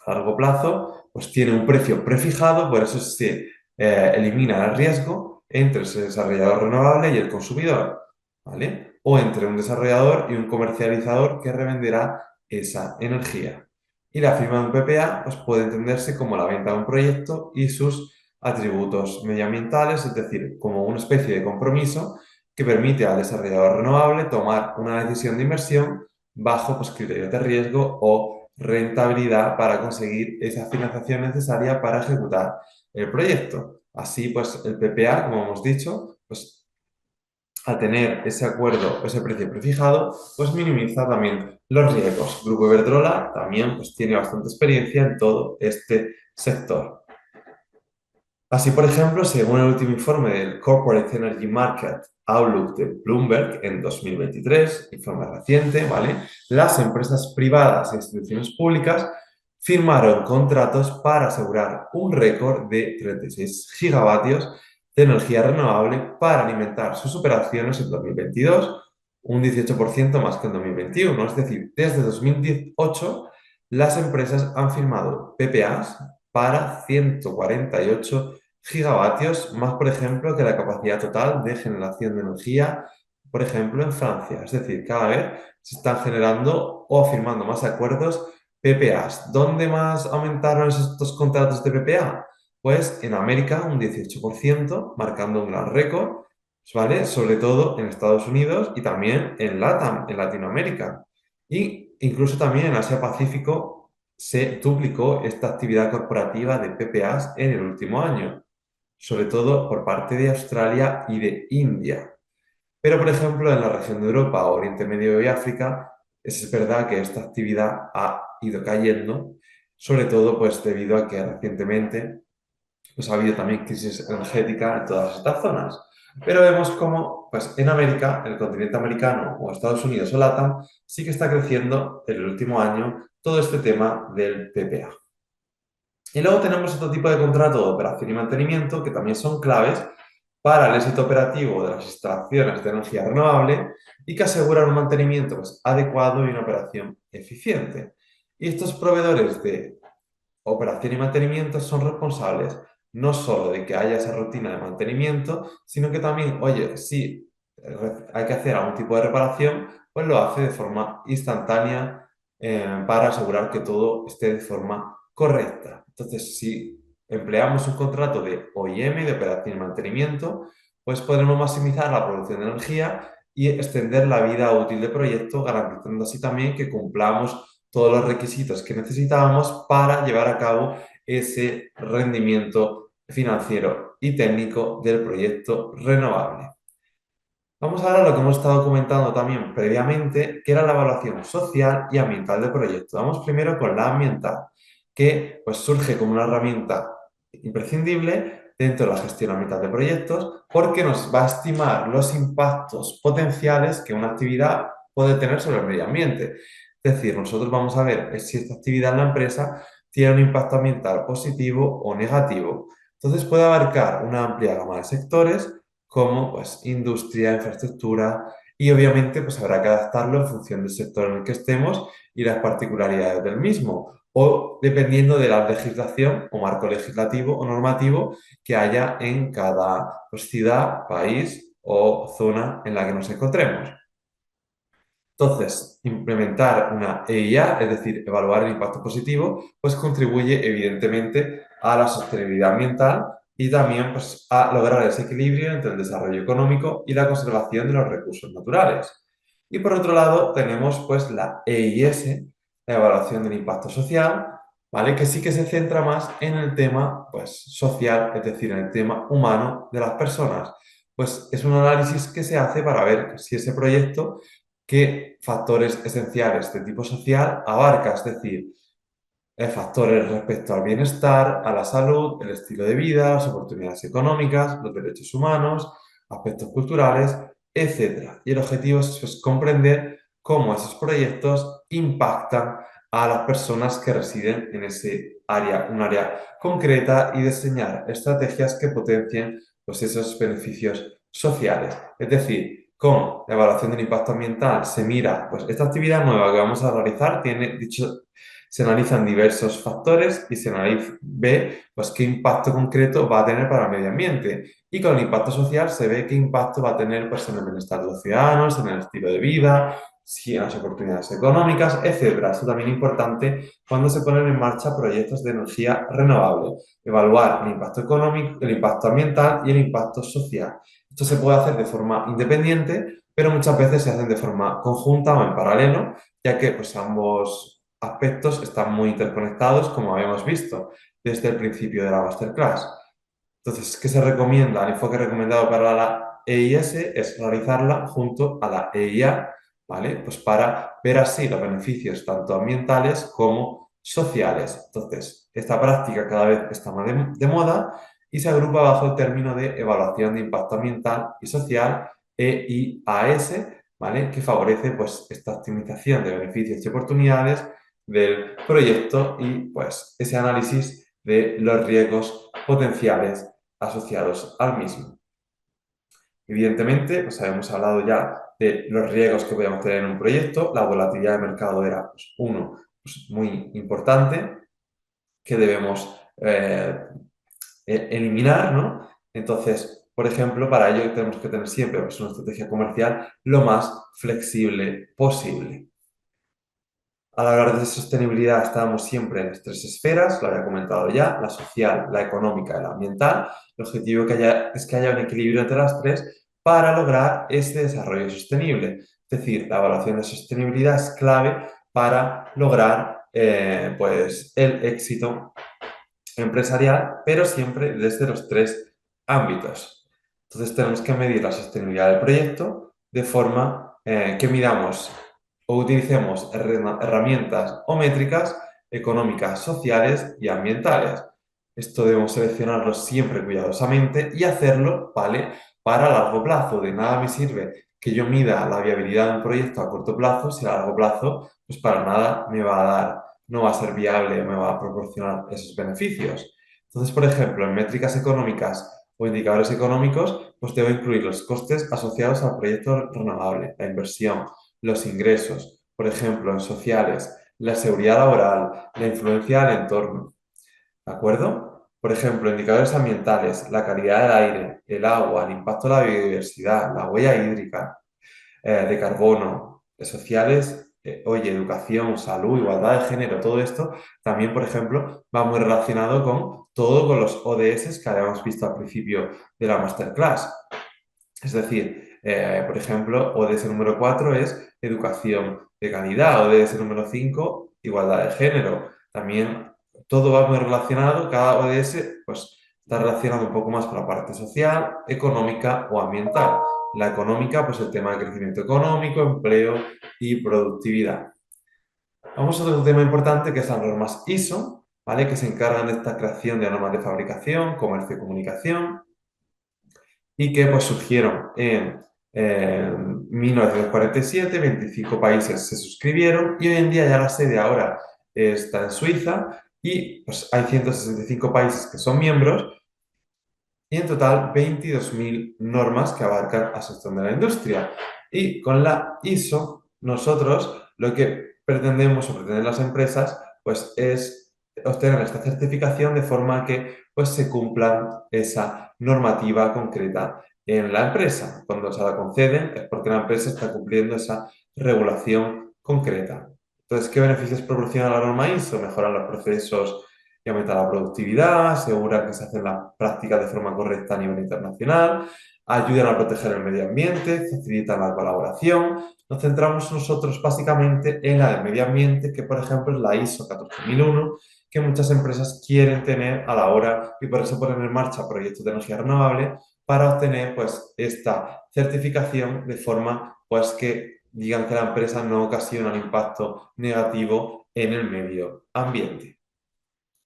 a largo plazo, pues tiene un precio prefijado, por eso se elimina el riesgo entre ese desarrollador renovable y el consumidor, ¿vale? O entre un desarrollador y un comercializador que revenderá esa energía. Y la firma de un PPA pues, puede entenderse como la venta de un proyecto y sus atributos medioambientales, es decir, como una especie de compromiso que permite al desarrollador renovable tomar una decisión de inversión bajo pues, criterios de riesgo o rentabilidad para conseguir esa financiación necesaria para ejecutar el proyecto. Así, pues el PPA, como hemos dicho, pues al tener ese acuerdo, ese precio prefijado, pues minimiza también los riesgos. Grupo Iberdrola también pues, tiene bastante experiencia en todo este sector. Así, por ejemplo, según el último informe del Corporate Energy Market Outlook de Bloomberg en 2023, informe reciente, ¿vale? Las empresas privadas e instituciones públicas firmaron contratos para asegurar un récord de 36 gigavatios de energía renovable para alimentar sus operaciones en 2022, un 18% más que en 2021. Es decir, desde 2018 las empresas han firmado PPAs para 148 gigavatios, más por ejemplo que la capacidad total de generación de energía, por ejemplo, en Francia. Es decir, cada vez se están generando o firmando más acuerdos PPAs. ¿Dónde más aumentaron estos contratos de PPA? Pues en América un 18%, marcando un gran récord, ¿vale? Sobre todo en Estados Unidos y también en LATAM, en Latinoamérica. Y incluso también en Asia Pacífico se duplicó esta actividad corporativa de PPAs en el último año, sobre todo por parte de Australia y de India. Pero, por ejemplo, en la región de Europa, Oriente Medio y África, es verdad que esta actividad ha ido cayendo, sobre todo pues debido a que recientemente pues, ha habido también crisis energética en todas estas zonas. Pero vemos cómo pues, en América, en el continente americano o Estados Unidos o LATAM, sí que está creciendo en el último año todo este tema del PPA. Y luego tenemos otro tipo de contrato de operación y mantenimiento que también son claves para el éxito operativo de las instalaciones de energía renovable y que aseguran un mantenimiento pues, adecuado y una operación eficiente. Y estos proveedores de operación y mantenimiento son responsables no solo de que haya esa rutina de mantenimiento, sino que también, oye, si hay que hacer algún tipo de reparación, pues lo hace de forma instantánea para asegurar que todo esté de forma correcta. Entonces, si empleamos un contrato de OIM, de operación y mantenimiento, pues podremos maximizar la producción de energía y extender la vida útil del proyecto, garantizando así también que cumplamos todos los requisitos que necesitábamos para llevar a cabo ese rendimiento financiero y técnico del proyecto renovable. Vamos ahora a lo que hemos estado comentando también previamente, que era la evaluación social y ambiental del proyecto. Vamos primero con la ambiental, que pues, surge como una herramienta imprescindible dentro de la gestión ambiental de proyectos porque nos va a estimar los impactos potenciales que una actividad puede tener sobre el medio ambiente. Es decir, nosotros vamos a ver si esta actividad en la empresa tiene un impacto ambiental positivo o negativo. Entonces puede abarcar una amplia gama de sectores como pues, industria, infraestructura y obviamente pues, habrá que adaptarlo en función del sector en el que estemos y las particularidades del mismo o dependiendo de la legislación o marco legislativo o normativo que haya en cada pues, ciudad, país o zona en la que nos encontremos. Entonces, implementar una EIA, es decir, evaluar el impacto positivo, pues contribuye evidentemente a la sostenibilidad ambiental y también pues, a lograr ese equilibrio entre el desarrollo económico y la conservación de los recursos naturales. Y por otro lado, tenemos pues la EIS, la evaluación del impacto social, ¿vale? Que sí que se centra más en el tema pues, social, es decir, en el tema humano de las personas. Pues es un análisis que se hace para ver si ese proyecto qué factores esenciales de tipo social abarca, es decir, factores respecto al bienestar, a la salud, el estilo de vida, las oportunidades económicas, los derechos humanos, aspectos culturales, etc. Y el objetivo es pues, comprender cómo esos proyectos impactan a las personas que residen en ese área, un área concreta y diseñar estrategias que potencien pues, esos beneficios sociales. Es decir, con la evaluación del impacto ambiental se mira, pues esta actividad nueva que vamos a realizar tiene dicho se analizan diversos factores y ve pues, qué impacto concreto va a tener para el medio ambiente. Y con el impacto social se ve qué impacto va a tener pues, en el bienestar de los ciudadanos, en el estilo de vida, en las oportunidades económicas, etcétera. Esto también es importante cuando se ponen en marcha proyectos de energía renovable. Evaluar el impacto económico, el impacto ambiental y el impacto social. Esto se puede hacer de forma independiente, pero muchas veces se hacen de forma conjunta o en paralelo, ya que pues, ambos aspectos están muy interconectados, como habíamos visto desde el principio de la masterclass. Entonces, ¿qué se recomienda? El enfoque recomendado para la EIS es realizarla junto a la EIA, ¿vale? Pues para ver así los beneficios tanto ambientales como sociales. Entonces, esta práctica cada vez está más de moda y se agrupa bajo el término de evaluación de impacto ambiental y social, EIAS, ¿vale? Que favorece pues esta optimización de beneficios y oportunidades del proyecto y pues ese análisis de los riesgos potenciales asociados al mismo. Evidentemente, pues habíamos hablado ya de los riesgos que podíamos tener en un proyecto. La volatilidad de mercado era pues, uno pues, muy importante que debemos eliminar, ¿no? Entonces, por ejemplo, para ello tenemos que tener siempre pues, una estrategia comercial lo más flexible posible. Al hablar de sostenibilidad estábamos siempre en las tres esferas, lo había comentado ya, la social, la económica y la ambiental. El objetivo es que haya un equilibrio entre las tres para lograr ese desarrollo sostenible. Es decir, la evaluación de sostenibilidad es clave para lograr pues, el éxito empresarial, pero siempre desde los tres ámbitos. Entonces tenemos que medir la sostenibilidad del proyecto de forma que midamos o utilicemos herramientas o métricas económicas, sociales y ambientales. Esto debemos seleccionarlo siempre cuidadosamente y hacerlo, ¿vale? Para largo plazo. De nada me sirve que yo mida la viabilidad de un proyecto a corto plazo si a largo plazo, pues para nada me va a dar, no va a ser viable, me va a proporcionar esos beneficios. Entonces, por ejemplo, en métricas económicas o indicadores económicos, pues debo incluir los costes asociados al proyecto renovable, la inversión, los ingresos, por ejemplo, en sociales, la seguridad laboral, la influencia del entorno, ¿de acuerdo? Por ejemplo, indicadores ambientales, la calidad del aire, el agua, el impacto de la biodiversidad, la huella hídrica, de carbono, sociales, oye, educación, salud, igualdad de género, todo esto también, por ejemplo, va muy relacionado con todo con los ODS que habíamos visto al principio de la masterclass. Es decir, por ejemplo, ODS número 4 es educación de calidad, ODS número 5, igualdad de género. También todo va muy relacionado, cada ODS pues, está relacionado un poco más con la parte social, económica o ambiental. La económica, pues el tema de crecimiento económico, empleo y productividad. Vamos a otro tema importante que es las normas ISO, ¿vale? Que se encargan de esta creación de normas de fabricación, comercio y comunicación y que pues, surgieron en 1947, 25 países se suscribieron y hoy en día ya la sede ahora está en Suiza y pues, hay 165 países que son miembros y en total 22.000 normas que abarcan al sector de la industria. Y con la ISO, nosotros lo que pretendemos o pretenden las empresas pues, es obtener esta certificación de forma que pues, se cumpla esa normativa concreta en la empresa. Cuando se la conceden es porque la empresa está cumpliendo esa regulación concreta. Entonces, ¿qué beneficios proporciona la norma ISO? Mejorar los procesos y aumenta la productividad, asegura que se hacen las prácticas de forma correcta a nivel internacional, ayudan a proteger el medio ambiente, facilitan la colaboración. Nos centramos nosotros básicamente en la del medio ambiente, que por ejemplo es la ISO 14001, que muchas empresas quieren tener a la hora y por eso ponen en marcha proyectos de energía renovable para obtener pues esta certificación de forma pues que digan que la empresa no ocasiona un impacto negativo en el medio ambiente.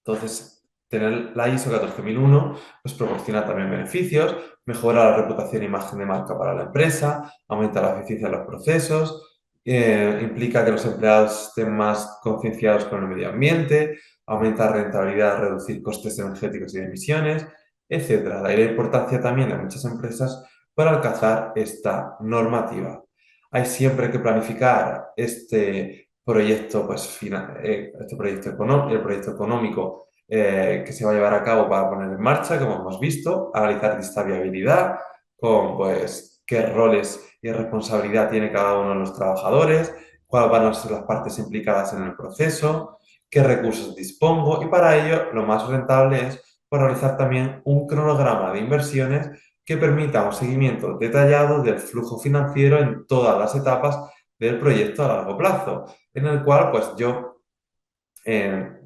Entonces, tener la ISO 14001 pues proporciona también beneficios, mejora la reputación e imagen de marca para la empresa, aumenta la eficiencia de los procesos, implica que los empleados estén más concienciados con el medio ambiente, aumenta la rentabilidad, reducir costes energéticos y de emisiones, etcétera. De ahí la importancia también de muchas empresas para alcanzar esta normativa. Hay siempre que planificar este proyecto, pues, este proyecto el proyecto económico que se va a llevar a cabo para poner en marcha, como hemos visto, analizar esta viabilidad con pues, qué roles y responsabilidad tiene cada uno de los trabajadores, cuáles van a ser las partes implicadas en el proceso, qué recursos dispongo y para ello lo más rentable es pues, realizar también un cronograma de inversiones que permita un seguimiento detallado del flujo financiero en todas las etapas del proyecto a largo plazo, en el cual pues yo eh,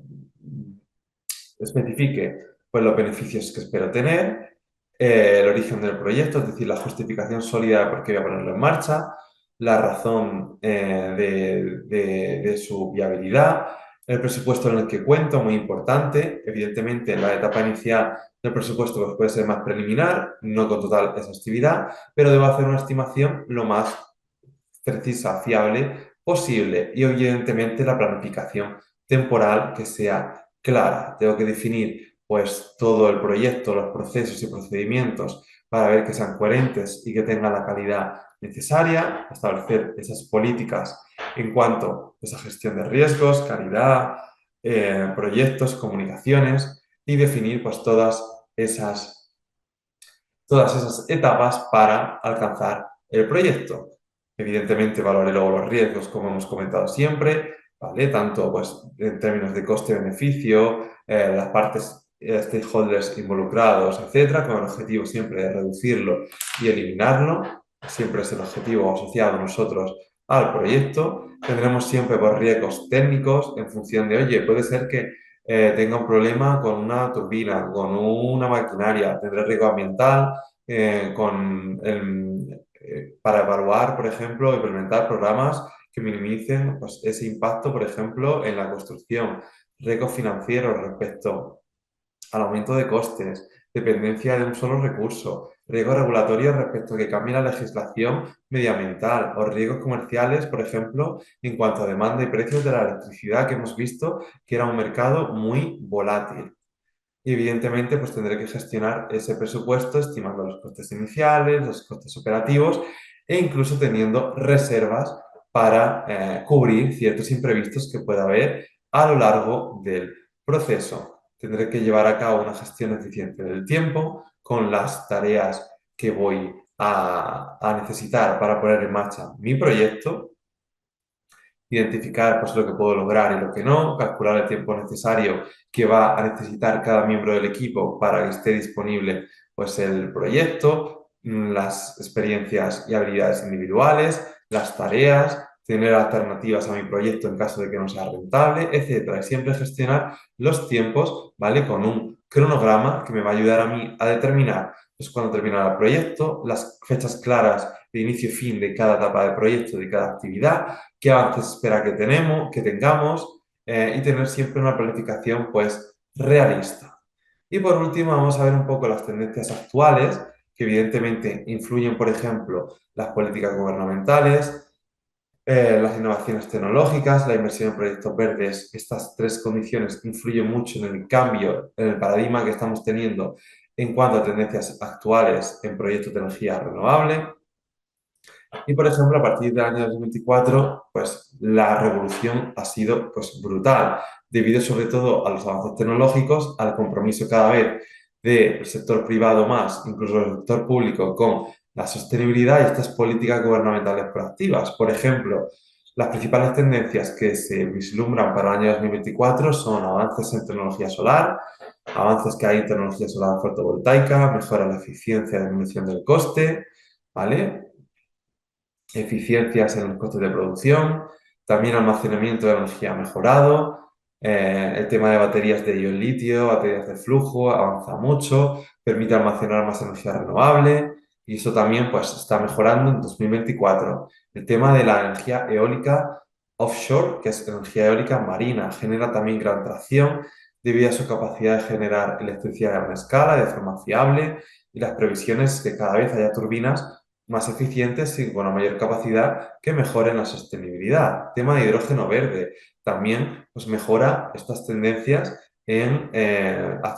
especifique pues los beneficios que espero tener, el origen del proyecto, es decir, la justificación sólida de por qué voy a ponerlo en marcha, la razón de su viabilidad, el presupuesto en el que cuento, muy importante. Evidentemente, en la etapa inicial del presupuesto pues, puede ser más preliminar, no con total exhaustividad, pero debo hacer una estimación lo más precisa, fiable posible y evidentemente la planificación temporal que sea clara. Tengo que definir pues todo el proyecto, los procesos y procedimientos para ver que sean coherentes y que tengan la calidad necesaria, establecer esas políticas en cuanto a esa gestión de riesgos, calidad, proyectos, comunicaciones y definir pues todas esas etapas para alcanzar el proyecto. Evidentemente, valoré luego los riesgos, como hemos comentado siempre, ¿vale? Tanto pues, en términos de coste-beneficio, las partes stakeholders involucrados, etcétera, con el objetivo siempre de reducirlo y eliminarlo. Siempre es el objetivo asociado nosotros al proyecto. Tendremos siempre pues, riesgos técnicos en función de, oye, puede ser que tenga un problema con una turbina, con una maquinaria, tendré riesgo ambiental, para evaluar, por ejemplo, implementar programas que minimicen pues, ese impacto, por ejemplo, en la construcción, riesgos financieros respecto al aumento de costes, dependencia de un solo recurso, riesgos regulatorios respecto a que cambie la legislación medioambiental o riesgos comerciales, por ejemplo, en cuanto a demanda y precios de la electricidad, que hemos visto que era un mercado muy volátil. Y evidentemente, pues tendré que gestionar ese presupuesto estimando los costes iniciales, los costes operativos e incluso teniendo reservas para cubrir ciertos imprevistos que pueda haber a lo largo del proceso. Tendré que llevar a cabo una gestión eficiente del tiempo con las tareas que voy a necesitar para poner en marcha mi proyecto, identificar pues, lo que puedo lograr y lo que no, calcular el tiempo necesario que va a necesitar cada miembro del equipo para que esté disponible pues, el proyecto, las experiencias y habilidades individuales, las tareas, tener alternativas a mi proyecto en caso de que no sea rentable, etcétera. Y siempre gestionar los tiempos, ¿vale? Con un cronograma que me va a ayudar a mí a determinar pues, cuándo terminará el proyecto, las fechas claras de inicio y fin de cada etapa del proyecto, de cada actividad, qué avances espera que tengamos y tener siempre una planificación pues realista. Y por último vamos a ver un poco las tendencias actuales que evidentemente influyen, por ejemplo, las políticas gubernamentales, las innovaciones tecnológicas, la inversión en proyectos verdes. Estas tres condiciones influyen mucho en el cambio, en el paradigma que estamos teniendo en cuanto a tendencias actuales en proyectos de energía renovable. Y, por ejemplo, a partir del año 2024, pues la revolución ha sido pues, brutal, debido sobre todo a los avances tecnológicos, al compromiso cada vez del sector privado más, incluso del sector público, con la sostenibilidad y estas políticas gubernamentales proactivas. Por ejemplo, las principales tendencias que se vislumbran para el año 2024 son avances en tecnología solar, avances que hay en tecnología solar fotovoltaica, mejora la eficiencia, disminución del coste, ¿vale? Eficiencias en los costes de producción, también almacenamiento de energía mejorado, el tema de baterías de ion litio, baterías de flujo, avanza mucho, permite almacenar más energía renovable y eso también pues está mejorando en 2024. El tema de la energía eólica offshore, que es energía eólica marina, genera también gran tracción debido a su capacidad de generar electricidad a gran escala, de forma fiable y las previsiones que cada vez haya turbinas más eficientes y con una mayor capacidad que mejoren la sostenibilidad. Tema de hidrógeno verde también pues, mejora estas tendencias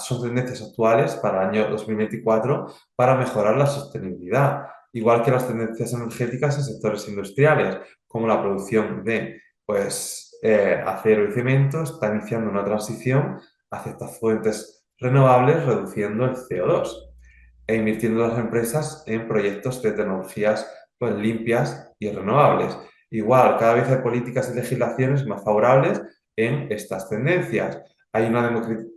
son tendencias actuales para el año 2024 para mejorar la sostenibilidad, igual que las tendencias energéticas en sectores industriales, como la producción de acero y cemento, está iniciando una transición hacia estas fuentes renovables, reduciendo el CO2 e invirtiendo las empresas en proyectos de tecnologías pues, limpias y renovables. Igual, cada vez hay políticas y legislaciones más favorables en estas tendencias. Hay una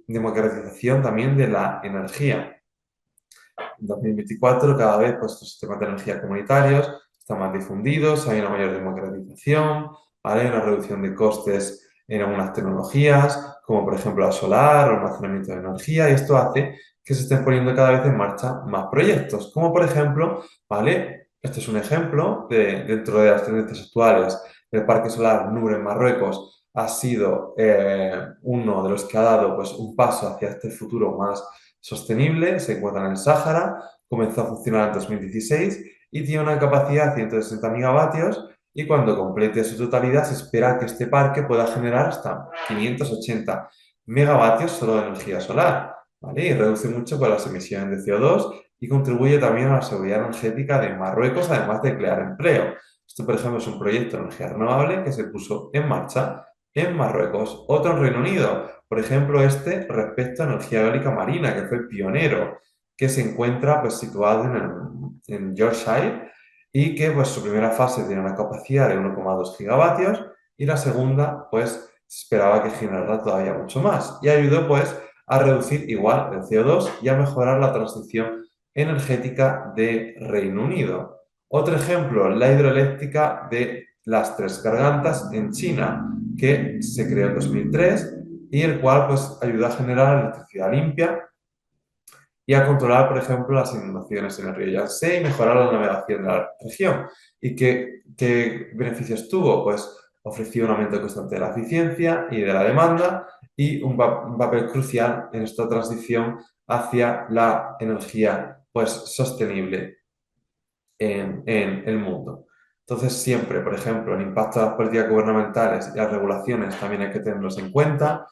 democratización también de la energía. En 2024 cada vez pues, los sistemas de energía comunitarios están más difundidos, hay una mayor democratización, ¿vale? Una reducción de costes en algunas tecnologías, como por ejemplo la solar o almacenamiento de energía, y esto hace que se estén poniendo cada vez en marcha más proyectos, como por ejemplo, ¿vale? Este es un ejemplo dentro de las tendencias actuales. El parque solar Nure en Marruecos ha sido uno de los que ha dado pues, un paso hacia este futuro más sostenible. Se encuentra en el Sáhara, comenzó a funcionar en 2016 y tiene una capacidad de 160 megavatios y cuando complete su totalidad se espera que este parque pueda generar hasta 580 megavatios solo de energía solar, ¿vale? Y reduce mucho pues, las emisiones de CO2 y contribuye también a la seguridad energética de Marruecos, además de crear empleo. Esto, por ejemplo, es un proyecto de energía renovable que se puso en marcha en Marruecos. Otro en Reino Unido, por ejemplo, este respecto a energía eólica marina, que fue el pionero, que se encuentra pues, situado en Yorkshire y que pues, su primera fase tiene una capacidad de 1,2 gigavatios y la segunda pues se esperaba que generara todavía mucho más y ayudó pues a reducir igual el CO2 y a mejorar la transición energética de Reino Unido. Otro ejemplo, la hidroeléctrica de las Tres Gargantas en China, que se creó en 2003 y el cual pues ayuda a generar electricidad limpia y a controlar, por ejemplo, las inundaciones en el río Yangtze y mejorar la navegación de la región. ¿Y qué beneficios tuvo? Pues ofreció un aumento constante de la eficiencia y de la demanda y un papel crucial en esta transición hacia la energía pues, sostenible en el mundo. Entonces, siempre, por ejemplo, el impacto de las políticas gubernamentales y las regulaciones también hay que tenerlos en cuenta.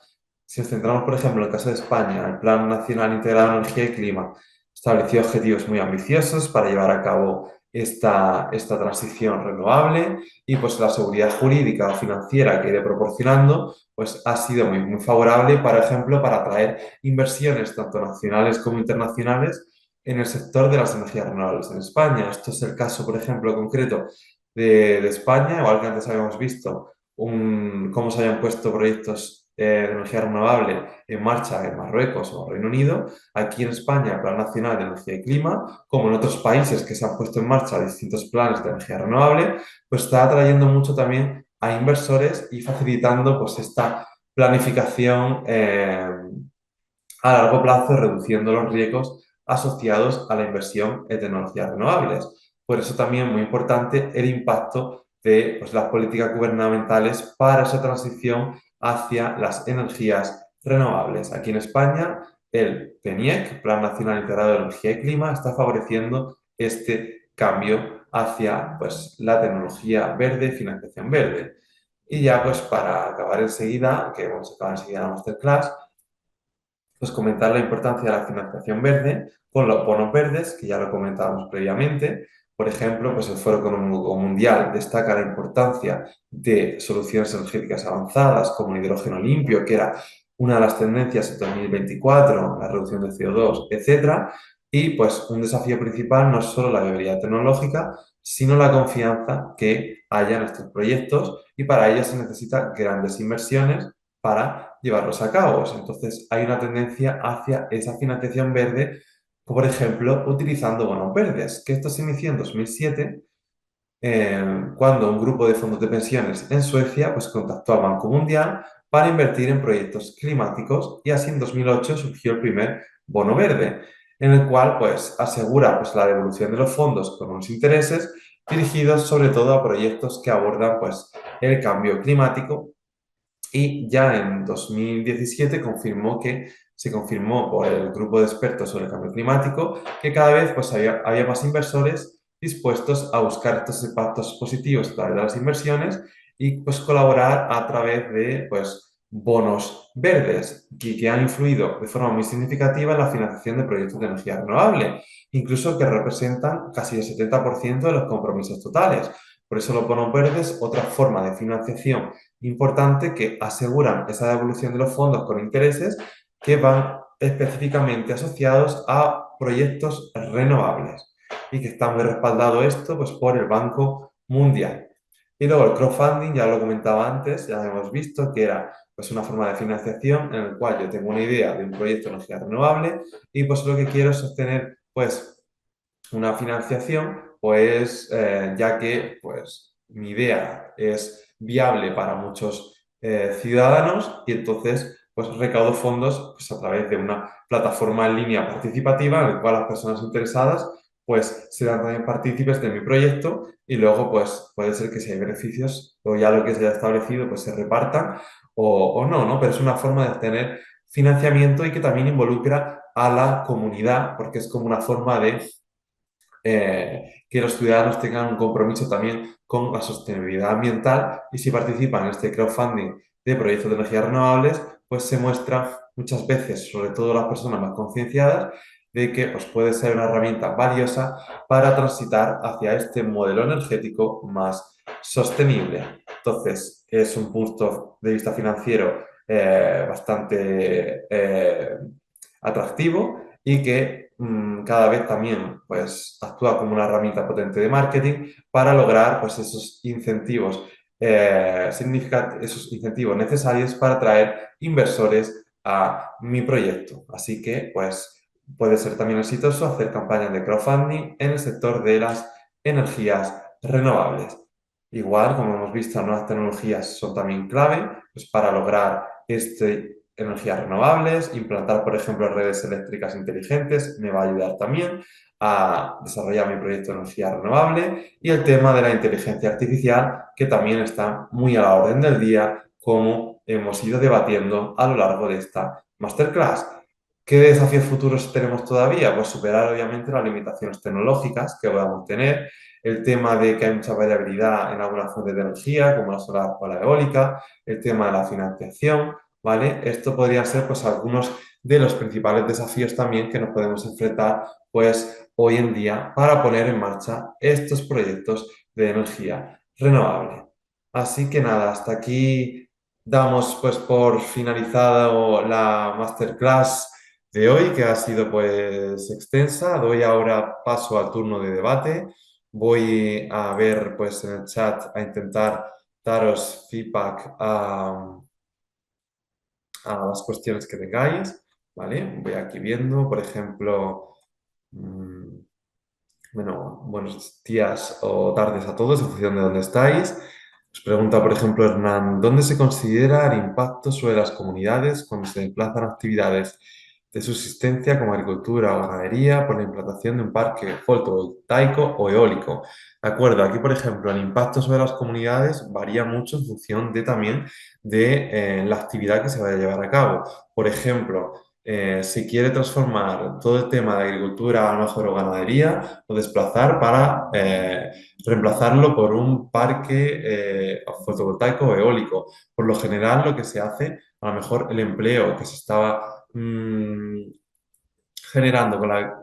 Si nos centramos, por ejemplo, en el caso de España, el Plan Nacional Integrado de Energía y Clima estableció objetivos muy ambiciosos para llevar a cabo esta transición renovable y pues la seguridad jurídica o financiera que ha ido proporcionando pues ha sido muy favorable, por ejemplo, para atraer inversiones tanto nacionales como internacionales en el sector de las energías renovables en España. Esto es el caso, por ejemplo, concreto de España, igual que antes habíamos visto cómo se habían puesto proyectos de energía renovable en marcha en Marruecos o Reino Unido. Aquí en España, el Plan Nacional de Energía y Clima, como en otros países que se han puesto en marcha distintos planes de energía renovable, pues está atrayendo mucho también a inversores y facilitando pues esta planificación a largo plazo, reduciendo los riesgos asociados a la inversión en tecnologías renovables. Por eso también es muy importante el impacto de pues, las políticas gubernamentales para esa transición hacia las energías renovables. Aquí en España, el PNIEC, Plan Nacional Integrado de Energía y Clima, está favoreciendo este cambio hacia pues, la tecnología verde y financiación verde. Y ya pues para acabar enseguida, que vamos a acabar enseguida la masterclass, pues comentar la importancia de la financiación verde con los bonos verdes, que ya lo comentábamos previamente. Por ejemplo, pues el Foro Económico Mundial destaca la importancia de soluciones energéticas avanzadas como el hidrógeno limpio, que era una de las tendencias en 2024, la reducción de CO2, etcétera. Y pues un desafío principal no es solo la viabilidad tecnológica, sino la confianza que haya en estos proyectos y para ello se necesitan grandes inversiones para llevarlos a cabo. Entonces, hay una tendencia hacia esa financiación verde, por ejemplo, utilizando bonos verdes, que esto se inició en 2007, cuando un grupo de fondos de pensiones en Suecia pues, contactó al Banco Mundial para invertir en proyectos climáticos y así en 2008 surgió el primer bono verde, en el cual pues, asegura pues, la devolución de los fondos con unos intereses dirigidos sobre todo a proyectos que abordan pues, el cambio climático y ya en 2017 se confirmó por el grupo de expertos sobre el cambio climático que cada vez pues, había más inversores dispuestos a buscar estos impactos positivos a través de las inversiones y pues, colaborar a través de pues, bonos verdes que han influido de forma muy significativa en la financiación de proyectos de energía renovable, incluso que representan casi el 70% de los compromisos totales. Por eso los bonos verdes, otra forma de financiación importante que aseguran esa devolución de los fondos con intereses que van específicamente asociados a proyectos renovables y que está muy respaldado esto pues, por el Banco Mundial. Y luego el crowdfunding, ya lo comentaba antes, ya hemos visto que era pues, una forma de financiación en el cual yo tengo una idea de un proyecto de energía renovable y pues lo que quiero es sostener pues una financiación, pues ya que pues mi idea es viable para muchos ciudadanos y entonces pues recaudo fondos pues, a través de una plataforma en línea participativa en la cual las personas interesadas pues serán también partícipes de mi proyecto y luego pues puede ser que si hay beneficios o ya lo que se haya establecido pues se repartan o no, ¿no? Pero es una forma de obtener financiamiento y que también involucra a la comunidad porque es como una forma de que los ciudadanos tengan un compromiso también con la sostenibilidad ambiental y si participan en este crowdfunding de proyectos de energías renovables, pues se muestra muchas veces, sobre todo las personas más concienciadas, de que pues, puede ser una herramienta valiosa para transitar hacia este modelo energético más sostenible. Entonces, es un punto de vista financiero bastante atractivo y que cada vez también pues, actúa como una herramienta potente de marketing para lograr pues, esos incentivos necesarios para atraer inversores a mi proyecto. Así que pues, puede ser también exitoso hacer campañas de crowdfunding en el sector de las energías renovables. Igual, como hemos visto, nuevas tecnologías son también clave pues, para lograr energías renovables, implantar, por ejemplo, redes eléctricas inteligentes, me va a ayudar también a desarrollar mi proyecto de energía renovable y el tema de la inteligencia artificial, que también está muy a la orden del día, como hemos ido debatiendo a lo largo de esta masterclass. ¿Qué desafíos futuros tenemos todavía? Pues superar obviamente las limitaciones tecnológicas que podamos tener, el tema de que hay mucha variabilidad en algunas fuentes de energía, como la solar o la eólica, el tema de la financiación, ¿vale? Esto podría ser pues algunos de los principales desafíos también que nos podemos enfrentar pues hoy en día para poner en marcha estos proyectos de energía renovable. Así que nada, hasta aquí damos pues por finalizado la masterclass de hoy, que ha sido pues extensa. Doy ahora paso al turno de debate. Voy a ver pues en el chat a intentar daros feedback a las cuestiones que tengáis, ¿vale? Voy aquí viendo, por ejemplo, mm, bueno, buenos días o tardes a todos en función de dónde estáis. Os pregunta, por ejemplo, Hernán, ¿dónde se considera el impacto sobre las comunidades cuando se desplazan actividades de subsistencia como agricultura o ganadería por la implantación de un parque fotovoltaico o eólico? De acuerdo, aquí, por ejemplo, el impacto sobre las comunidades varía mucho en función de también de la actividad que se vaya a llevar a cabo. Por ejemplo, si quiere transformar todo el tema de agricultura a lo mejor o ganadería o desplazar para reemplazarlo por un parque fotovoltaico o eólico. Por lo general lo que se hace, a lo mejor el empleo que se estaba generando la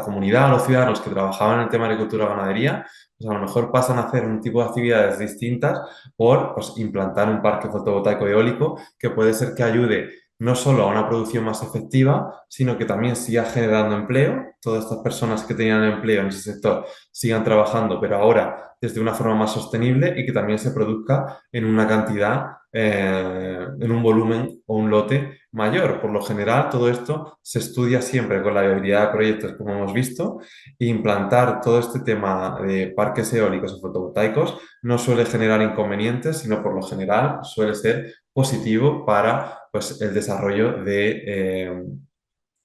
comunidad, los ciudadanos que trabajaban en el tema de agricultura o ganadería, pues a lo mejor pasan a hacer un tipo de actividades distintas por pues, implantar un parque fotovoltaico eólico que puede ser que ayude no solo a una producción más efectiva, sino que también siga generando empleo. Todas estas personas que tenían empleo en ese sector sigan trabajando, pero ahora desde una forma más sostenible y que también se produzca en una cantidad, en un volumen o un lote mayor. Por lo general, todo esto se estudia siempre con la viabilidad de proyectos, como hemos visto, e implantar todo este tema de parques eólicos o fotovoltaicos no suele generar inconvenientes, sino por lo general suele ser positivo para pues, el desarrollo y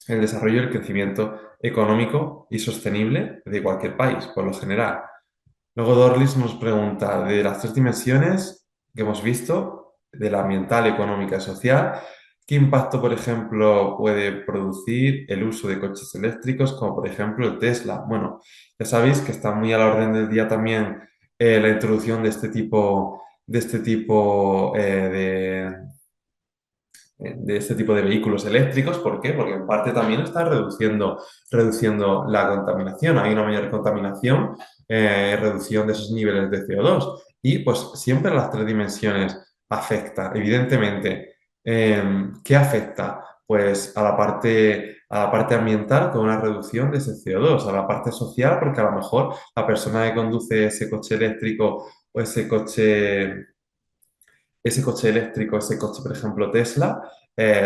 el crecimiento económico y sostenible de cualquier país, por lo general. Luego Dorlis nos pregunta de las tres dimensiones que hemos visto, de la ambiental, económica y social, ¿qué impacto, por ejemplo, puede producir el uso de coches eléctricos, como por ejemplo el Tesla? Bueno, ya sabéis que está muy a la orden del día también la introducción de este tipo de vehículos eléctricos. ¿Por qué? Porque en parte también está reduciendo la contaminación. Hay una mayor contaminación, reducción de esos niveles de CO2. Y pues siempre las tres dimensiones afecta, evidentemente. ¿Qué afecta? Pues a la parte ambiental con una reducción de ese CO2, a la parte social porque a lo mejor la persona que conduce ese coche eléctrico o ese coche eléctrico, ese coche, por ejemplo, Tesla,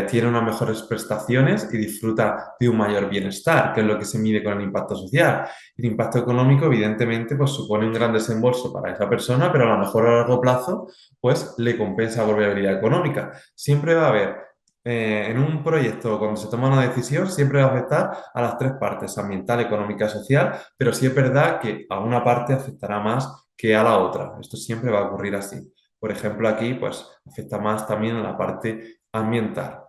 tiene unas mejores prestaciones y disfruta de un mayor bienestar, que es lo que se mide con el impacto social. El impacto económico, evidentemente, pues supone un gran desembolso para esa persona, pero a lo mejor a largo plazo, pues le compensa por viabilidad económica. Siempre va a haber, en un proyecto, cuando se toma una decisión, siempre va a afectar a las tres partes, ambiental, económica y social, pero sí es verdad que a una parte afectará más que a la otra. Esto siempre va a ocurrir así. Por ejemplo, aquí, pues, afecta más también a la parte ambiental.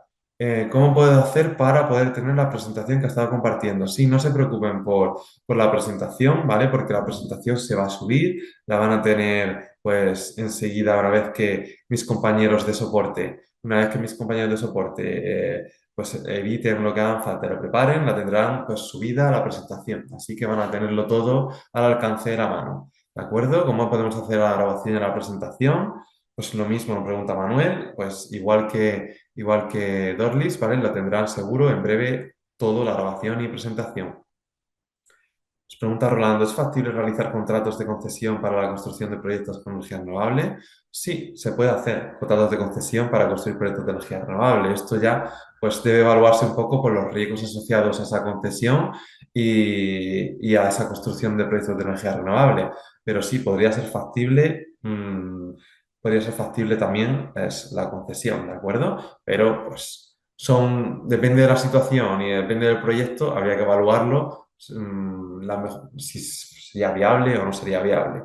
¿Cómo puedo hacer para poder tener la presentación que estaba compartiendo? Sí, no se preocupen por la presentación, ¿vale? Porque la presentación se va a subir, la van a tener pues enseguida una vez que mis compañeros de soporte pues eviten lo que hagan falta, lo preparen, la tendrán pues subida a la presentación. Así que van a tenerlo todo al alcance de la mano. ¿De acuerdo? ¿Cómo podemos hacer la grabación de la presentación? Pues lo mismo nos pregunta Manuel, pues igual que Dorlis, ¿vale? Lo tendrán seguro en breve todo, la grabación y presentación. Nos pregunta Rolando, ¿es factible realizar contratos de concesión para la construcción de proyectos con energía renovable? Sí, se puede hacer contratos de concesión para construir proyectos de energía renovable. Esto ya pues debe evaluarse un poco por los riesgos asociados a esa concesión y a esa construcción de proyectos de energía renovable. Pero sí, podría ser factible también es la concesión, ¿de acuerdo? Pero pues depende de la situación y depende del proyecto, habría que evaluarlo si sería viable o no sería viable.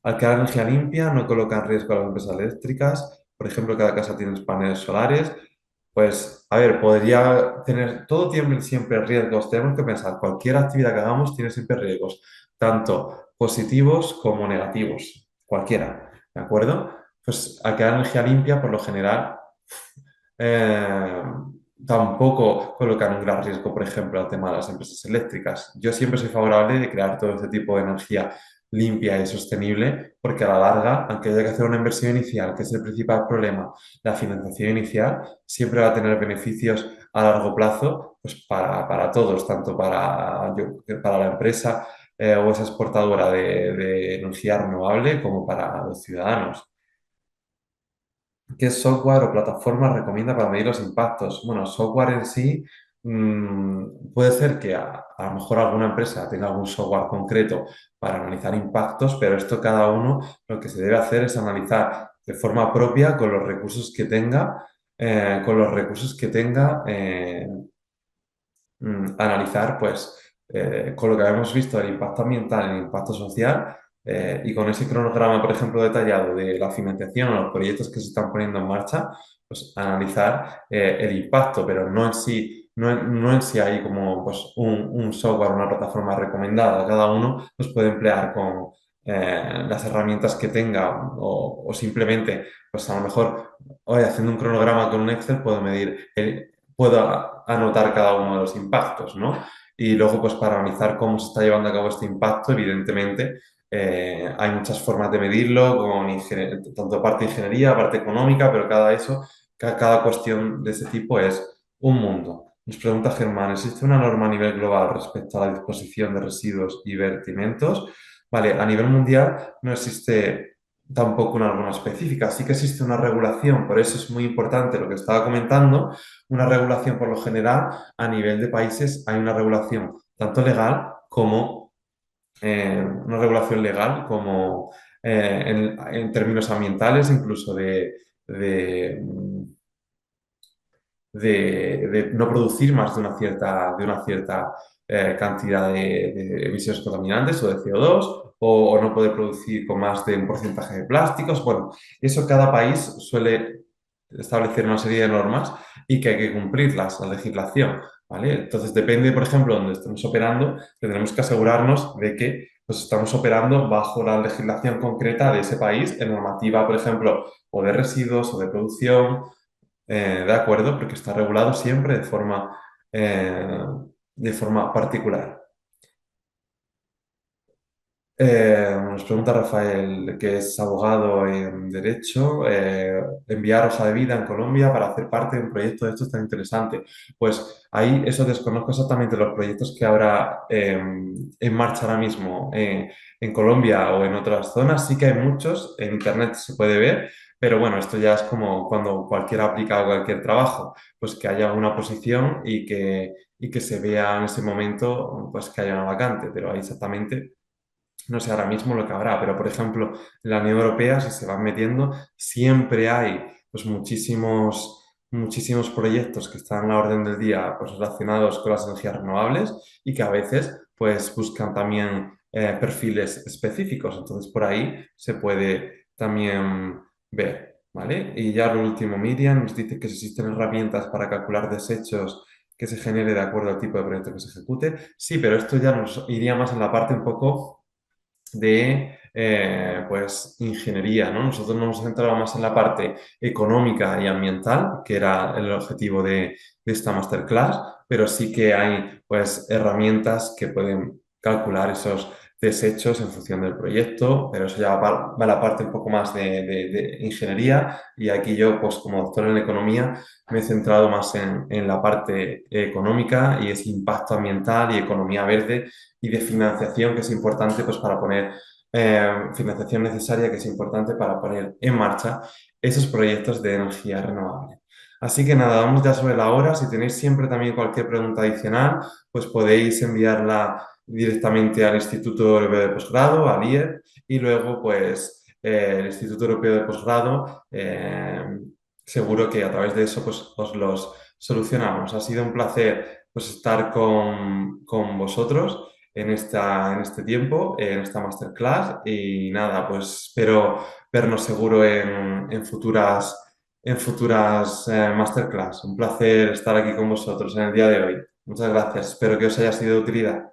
Al crear energía limpia, no coloca en riesgo a las empresas eléctricas. Por ejemplo, cada casa tiene paneles solares. Pues, a ver, podría tener, todo tiene siempre riesgos. Tenemos que pensar, cualquier actividad que hagamos tiene siempre riesgos, tanto positivos como negativos, cualquiera, ¿de acuerdo? Pues al crear energía limpia, por lo general, eh, tampoco colocan un gran riesgo, por ejemplo, al tema de las empresas eléctricas. Yo siempre soy favorable de crear todo este tipo de energía limpia y sostenible, porque a la larga, aunque haya que hacer una inversión inicial, que es el principal problema, la financiación inicial siempre va a tener beneficios a largo plazo pues para todos, tanto para la empresa o esa exportadora de energía renovable como para los ciudadanos. ¿Qué software o plataforma recomienda para medir los impactos? Bueno, software en sí, puede ser que a lo mejor alguna empresa tenga algún software concreto para analizar impactos, pero esto cada uno lo que se debe hacer es analizar de forma propia con los recursos que tenga, analizar, pues, con lo que habíamos visto, el impacto ambiental, el impacto social, y con ese cronograma, por ejemplo, detallado de la financiación o los proyectos que se están poniendo en marcha, pues analizar el impacto, pero no en sí, no en sí hay como pues, un software, una plataforma recomendada. Cada uno los puede emplear con las herramientas que tenga o simplemente, pues a lo mejor, hoy haciendo un cronograma con un Excel puedo medir puedo anotar cada uno de los impactos, ¿no? Y luego, pues para analizar cómo se está llevando a cabo este impacto, evidentemente, hay muchas formas de medirlo, tanto parte de ingeniería, parte económica, pero cada cuestión de ese tipo es un mundo. Nos pregunta Germán, ¿existe una norma a nivel global respecto a la disposición de residuos y vertimientos? Vale, a nivel mundial no existe tampoco una norma específica, sí que existe una regulación, por eso es muy importante lo que estaba comentando, una regulación por lo general a nivel de países, hay una regulación tanto legal como una regulación legal como en términos ambientales, incluso de, de no producir más de una cierta cantidad de emisiones contaminantes o de CO2, o no poder producir con más de un porcentaje de plásticos. Bueno, eso cada país suele establecer una serie de normas y que hay que cumplirlas, la legislación, ¿vale? Entonces, depende, por ejemplo, donde estemos operando, tendremos que asegurarnos de que pues, estamos operando bajo la legislación concreta de ese país, en normativa, por ejemplo, o de residuos o de producción, de acuerdo, porque está regulado siempre eh, de forma particular. Nos pregunta Rafael, que es abogado en Derecho, enviar hoja de vida en Colombia para hacer parte de un proyecto de estos tan interesante. Pues ahí eso desconozco exactamente los proyectos que habrá en marcha ahora mismo en Colombia o en otras zonas. Sí que hay muchos, en Internet se puede ver, Pero bueno, esto ya es como cuando cualquiera aplica a cualquier trabajo, pues que haya una posición y que se vea en ese momento, pues que haya una vacante, pero ahí exactamente no sé ahora mismo lo que habrá, pero por ejemplo, en la Unión Europea, si se van metiendo, siempre hay pues muchísimos proyectos que están a la orden del día pues, relacionados con las energías renovables y que a veces pues buscan también perfiles específicos. Entonces, por ahí se puede también ver, ¿vale? Y ya lo último, Miriam nos dice que existen herramientas para calcular desechos que se genere de acuerdo al tipo de proyecto que se ejecute. Sí, pero esto ya nos iría más en la parte un poco de pues, ingeniería, ¿no? Nosotros nos hemos centrado más en la parte económica y ambiental, que era el objetivo de esta masterclass, pero sí que hay pues, herramientas que pueden calcular esos desechos en función del proyecto, pero eso ya va a la parte un poco más de ingeniería y aquí yo, pues como doctor en economía, me he centrado más en la parte económica y ese impacto ambiental y economía verde y de financiación que es importante pues, para poner financiación necesaria que es importante para poner en marcha esos proyectos de energía renovable. Así que nada, vamos ya sobre la hora. Si tenéis siempre también cualquier pregunta adicional, pues podéis enviarla directamente al Instituto Europeo de Posgrado, al IEP, y luego pues el Instituto Europeo de Posgrado seguro que a través de eso pues os los solucionamos. Ha sido un placer pues estar con vosotros en este tiempo, en esta masterclass. Y nada, pues espero vernos seguro en futuras masterclass. Un placer estar aquí con vosotros en el día de hoy. Muchas gracias. Espero que os haya sido de utilidad.